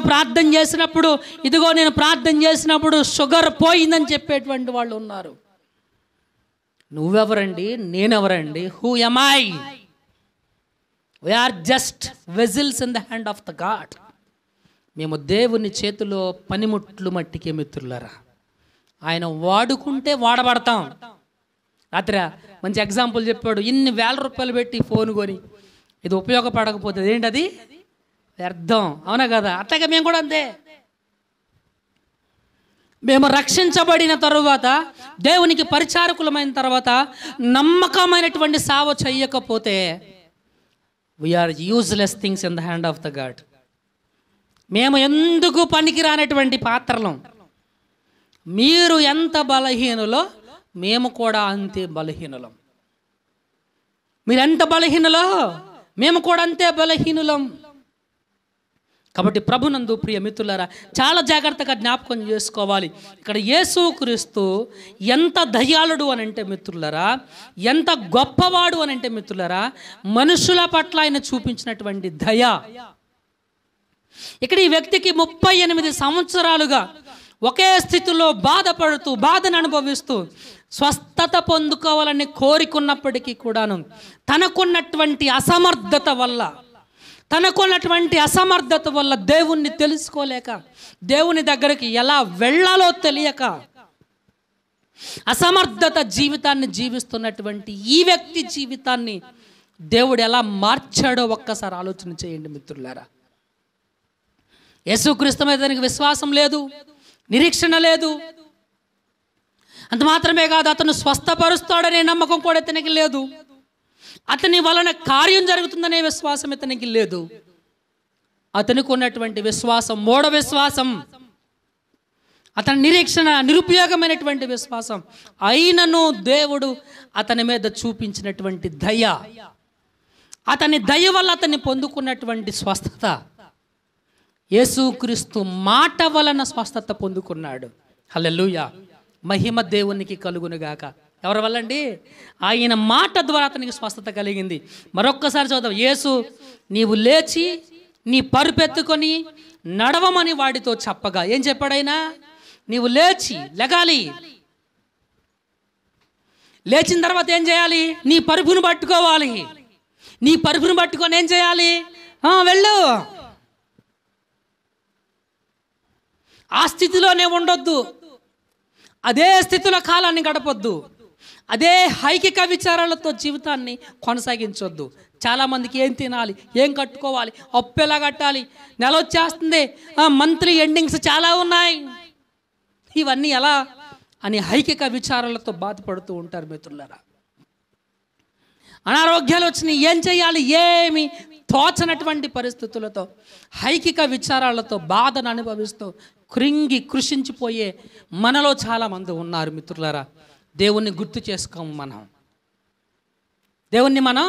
ప్రార్థన చేసినప్పుడు షుగర్ పోయిందని చెప్పేటువంటి వాళ్ళు ఉన్నారు. నువ్వెవరండి? నేనెవరండి? Who am I? We are just vessels in the hand of the God. మేము దేవుని చేతిలో పనిముట్లు మట్టికి మిత్రులరా. ఆయన వాడుకుంటే వాడబడతాం. రాత్రి మంచి ఎగ్జాంపుల్ చెప్పాడు. ఇన్ని వేల రూపాయలు పెట్టి ఫోన్ కొని ఇది ఉపయోగపడకపోతే ఏంటది? వ్యర్థం. అవునా కదా? అట్లాగే మేము కూడా అంతే. మేము రక్షించబడిన తరువాత, దేవునికి పరిచారకులమైన తర్వాత నమ్మకమైనటువంటి సేవ చెయ్యకపోతే we are useless things in the hand of the God. మేము ఎందుకు పనికిరానటువంటి పాత్రలం. మీరు ఎంత బలహీనులో మేము కూడా అంతే బలహీనులం. మీరు ఎంత బలహీనులో మేము కూడా అంతే బలహీనులం. కాబట్టి ప్రభునందు ప్రియ మిత్రులారా చాలా జాగ్రత్తగా జ్ఞాపకం చేసుకోవాలి. ఇక్కడ యేసుక్రీస్తు ఎంత దయాళుడు అని అంటే మిత్రులారా, ఎంత గొప్పవాడు అని అంటే మిత్రులారా, మనుషుల పట్ల ఆయన చూపించినటువంటి దయ. ఇక్కడ ఈ వ్యక్తికి 38 సంవత్సరాలుగా ఒకే స్థితిలో బాధపడుతూ బాధను అనుభవిస్తూ స్వస్థత పొందుకోవాలని కోరికున్నప్పటికీ కూడాను తనకున్నటువంటి అసమర్థత వల్ల దేవుణ్ణి తెలుసుకోలేక, దేవుని దగ్గరికి ఎలా వెళ్ళాలో తెలియక అసమర్థత జీవితాన్ని జీవిస్తున్నటువంటి ఈ వ్యక్తి జీవితాన్ని దేవుడు ఎలా మార్చాడో ఒక్కసారి ఆలోచన చేయండి మిత్రులారా. యేసుక్రీస్తు మీద తనకి విశ్వాసం లేదు, నిరీక్షణ లేదు. అంత మాత్రమే కాదు, అతను స్వస్థపరుస్తాడనే నమ్మకం కూడా ఇతనికి లేదు. అతని వలన కార్యం జరుగుతుందనే విశ్వాసం ఇతనికి లేదు. అతనికి ఉన్నటువంటి విశ్వాసం మూఢ విశ్వాసం, అతని నిరీక్షణ నిరుపయోగమైనటువంటి విశ్వాసం. అయినను దేవుడు అతని మీద చూపించినటువంటి దయ, అతని దయ వల్ల అతన్ని పొందుకున్నటువంటి స్వస్థత, యేసుక్రీస్తు మాట వలన స్వస్థత పొందుకున్నాడు. హల్లెలూయా, మహిమ దేవునికి కలుగునుగాక. ఎవరి వల్ల అండి? ఆయన మాట ద్వారా అతనికి స్వస్థత కలిగింది. మరొక్కసారి చదువు. యేసు నీవు లేచి నీ పరుపెత్తుకొని నడవమని వాడితో చెప్పగా ఏం చెప్పాడు ఆయన? నీవు లెగాలి. లేచిన తర్వాత ఏం చేయాలి? నీ పరుపును పట్టుకోవాలి. నీ పరుపును పట్టుకొని ఏం చేయాలి? వెళ్ళు. ఆ స్థితిలోనే ఉండొద్దు, అదే స్థితిలో కాలాన్ని గడపొద్దు, అదే హైకిక విచారాలతో జీవితాన్ని కొనసాగించొద్దు. చాలామందికి ఏం తినాలి, ఏం కట్టుకోవాలి, అప్పు ఎలా కట్టాలి, నెల వచ్చేస్తుంది, మంత్లీ ఎండింగ్స్ చాలా ఉన్నాయి, ఇవన్నీ ఎలా అని హైకిక విచారాలతో బాధపడుతూ ఉంటారు మిత్రులారా. అనారోగ్యాలు వచ్చినాయి, ఏం చేయాలి, ఏమి తోచనటువంటి పరిస్థితులతో హైకిక విచారాలతో బాధను అనుభవిస్తూ కృషించిపోయే మనలో చాలామంది ఉన్నారు మిత్రులారా. దేవుణ్ణి గుర్తు చేసుకోం, దేవుణ్ణి మనం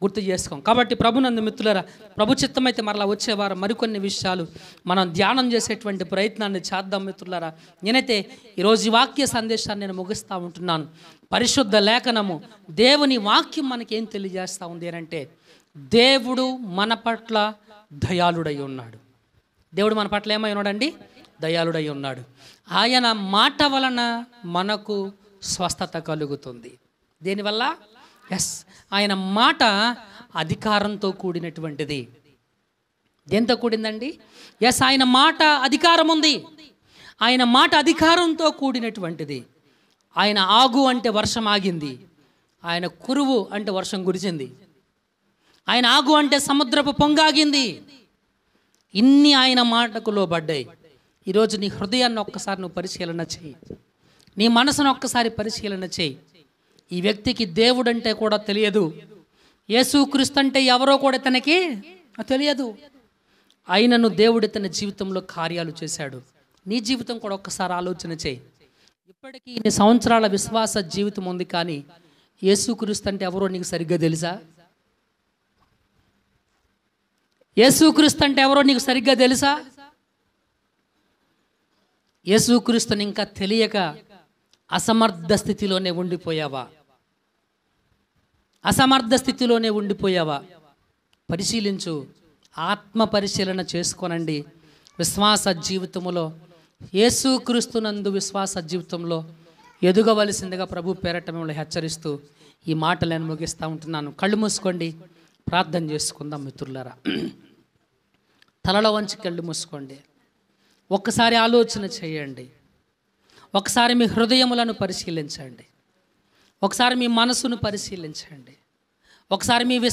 గుర్తు చేసుకోం. కాబట్టి ప్రభునందు మిత్రులారా, ప్రభు చిత్తమైతే మరలా వచ్చేవారు మరికొన్ని విషయాలు మనం ధ్యానం చేసేటువంటి ప్రయత్నాన్ని చేద్దాం మిత్రులారా. నేనైతే ఈరోజు ఈ వాక్య సందేశాన్ని నేను ముగిస్తూ ఉంటున్నాను. పరిశుద్ధ లేఖనము, దేవుని వాక్యం మనకేం తెలియజేస్తూ ఉంది అంటే, దేవుడు మన పట్ల దయాళుడై ఉన్నాడు. దేవుడు మన పట్ల ఏమై ఉన్నాడండి? దయాళుడై ఉన్నాడు. ఆయన మాట వలన మనకు స్వస్థత కలుగుతుంది. దేనివల్ల? ఆయన మాట అధికారంతో కూడినటువంటిది. దేంతో కూడిందండి? ఆయన మాట అధికారం ఉంది. ఆయన మాట అధికారంతో కూడినటువంటిది. ఆయన ఆగు అంటే వర్షం ఆగింది, ఆయన కురువు అంటే వర్షం కురిసింది, ఆయన ఆగు అంటే సముద్రపు పొంగాగింది. ఇన్ని ఆయన మాటకు లోబడ్డాయి. ఈరోజు నీ హృదయాన్ని ఒక్కసారి నువ్వు పరిశీలన చేయి, నీ మనసును ఒక్కసారి పరిశీలన చేయి. ఈ వ్యక్తికి దేవుడు అంటే కూడా తెలియదు, యేసుక్రీస్తు అంటే ఎవరో కూడా తనకి తెలియదు. అయినను దేవుడు తన జీవితంలో కార్యాలు చేశాడు. నీ జీవితం కూడా ఒక్కసారి ఆలోచన చేయి. ఇప్పటికీ ఇన్ని సంవత్సరాల విశ్వాస జీవితం ఉంది, కానీ యేసుక్రీస్తు అంటే ఎవరో నీకు సరిగ్గా తెలుసా? యేసుక్రీస్తు అంటే ఎవరో నీకు సరిగ్గా తెలుసా? యేసుక్రీస్తుని ఇంకా తెలియక అసమర్థ స్థితిలోనే ఉండిపోయావా? అసమర్థ స్థితిలోనే ఉండిపోయావా? పరిశీలించు, ఆత్మ పరిశీలన చేసుకోనండి. విశ్వాస జీవితంలో, యేసుక్రీస్తునందు విశ్వాస జీవితంలో ఎదుగవలసిందిగా ప్రభు పేరట మిమ్మల్ని హెచ్చరిస్తూ ఈ మాటలు నేను ముగిస్తూ ఉంటున్నాను. కళ్ళు మూసుకోండి, ప్రార్థన చేసుకుందాం మిత్రులారా. తలలో వంచి కళ్ళు మూసుకోండి. ఒక్కసారి ఆలోచన చేయండి. ఒకసారి మీ హృదయములను పరిశీలించండి. ఒకసారి మీ మనసును పరిశీలించండి. ఒకసారి మీ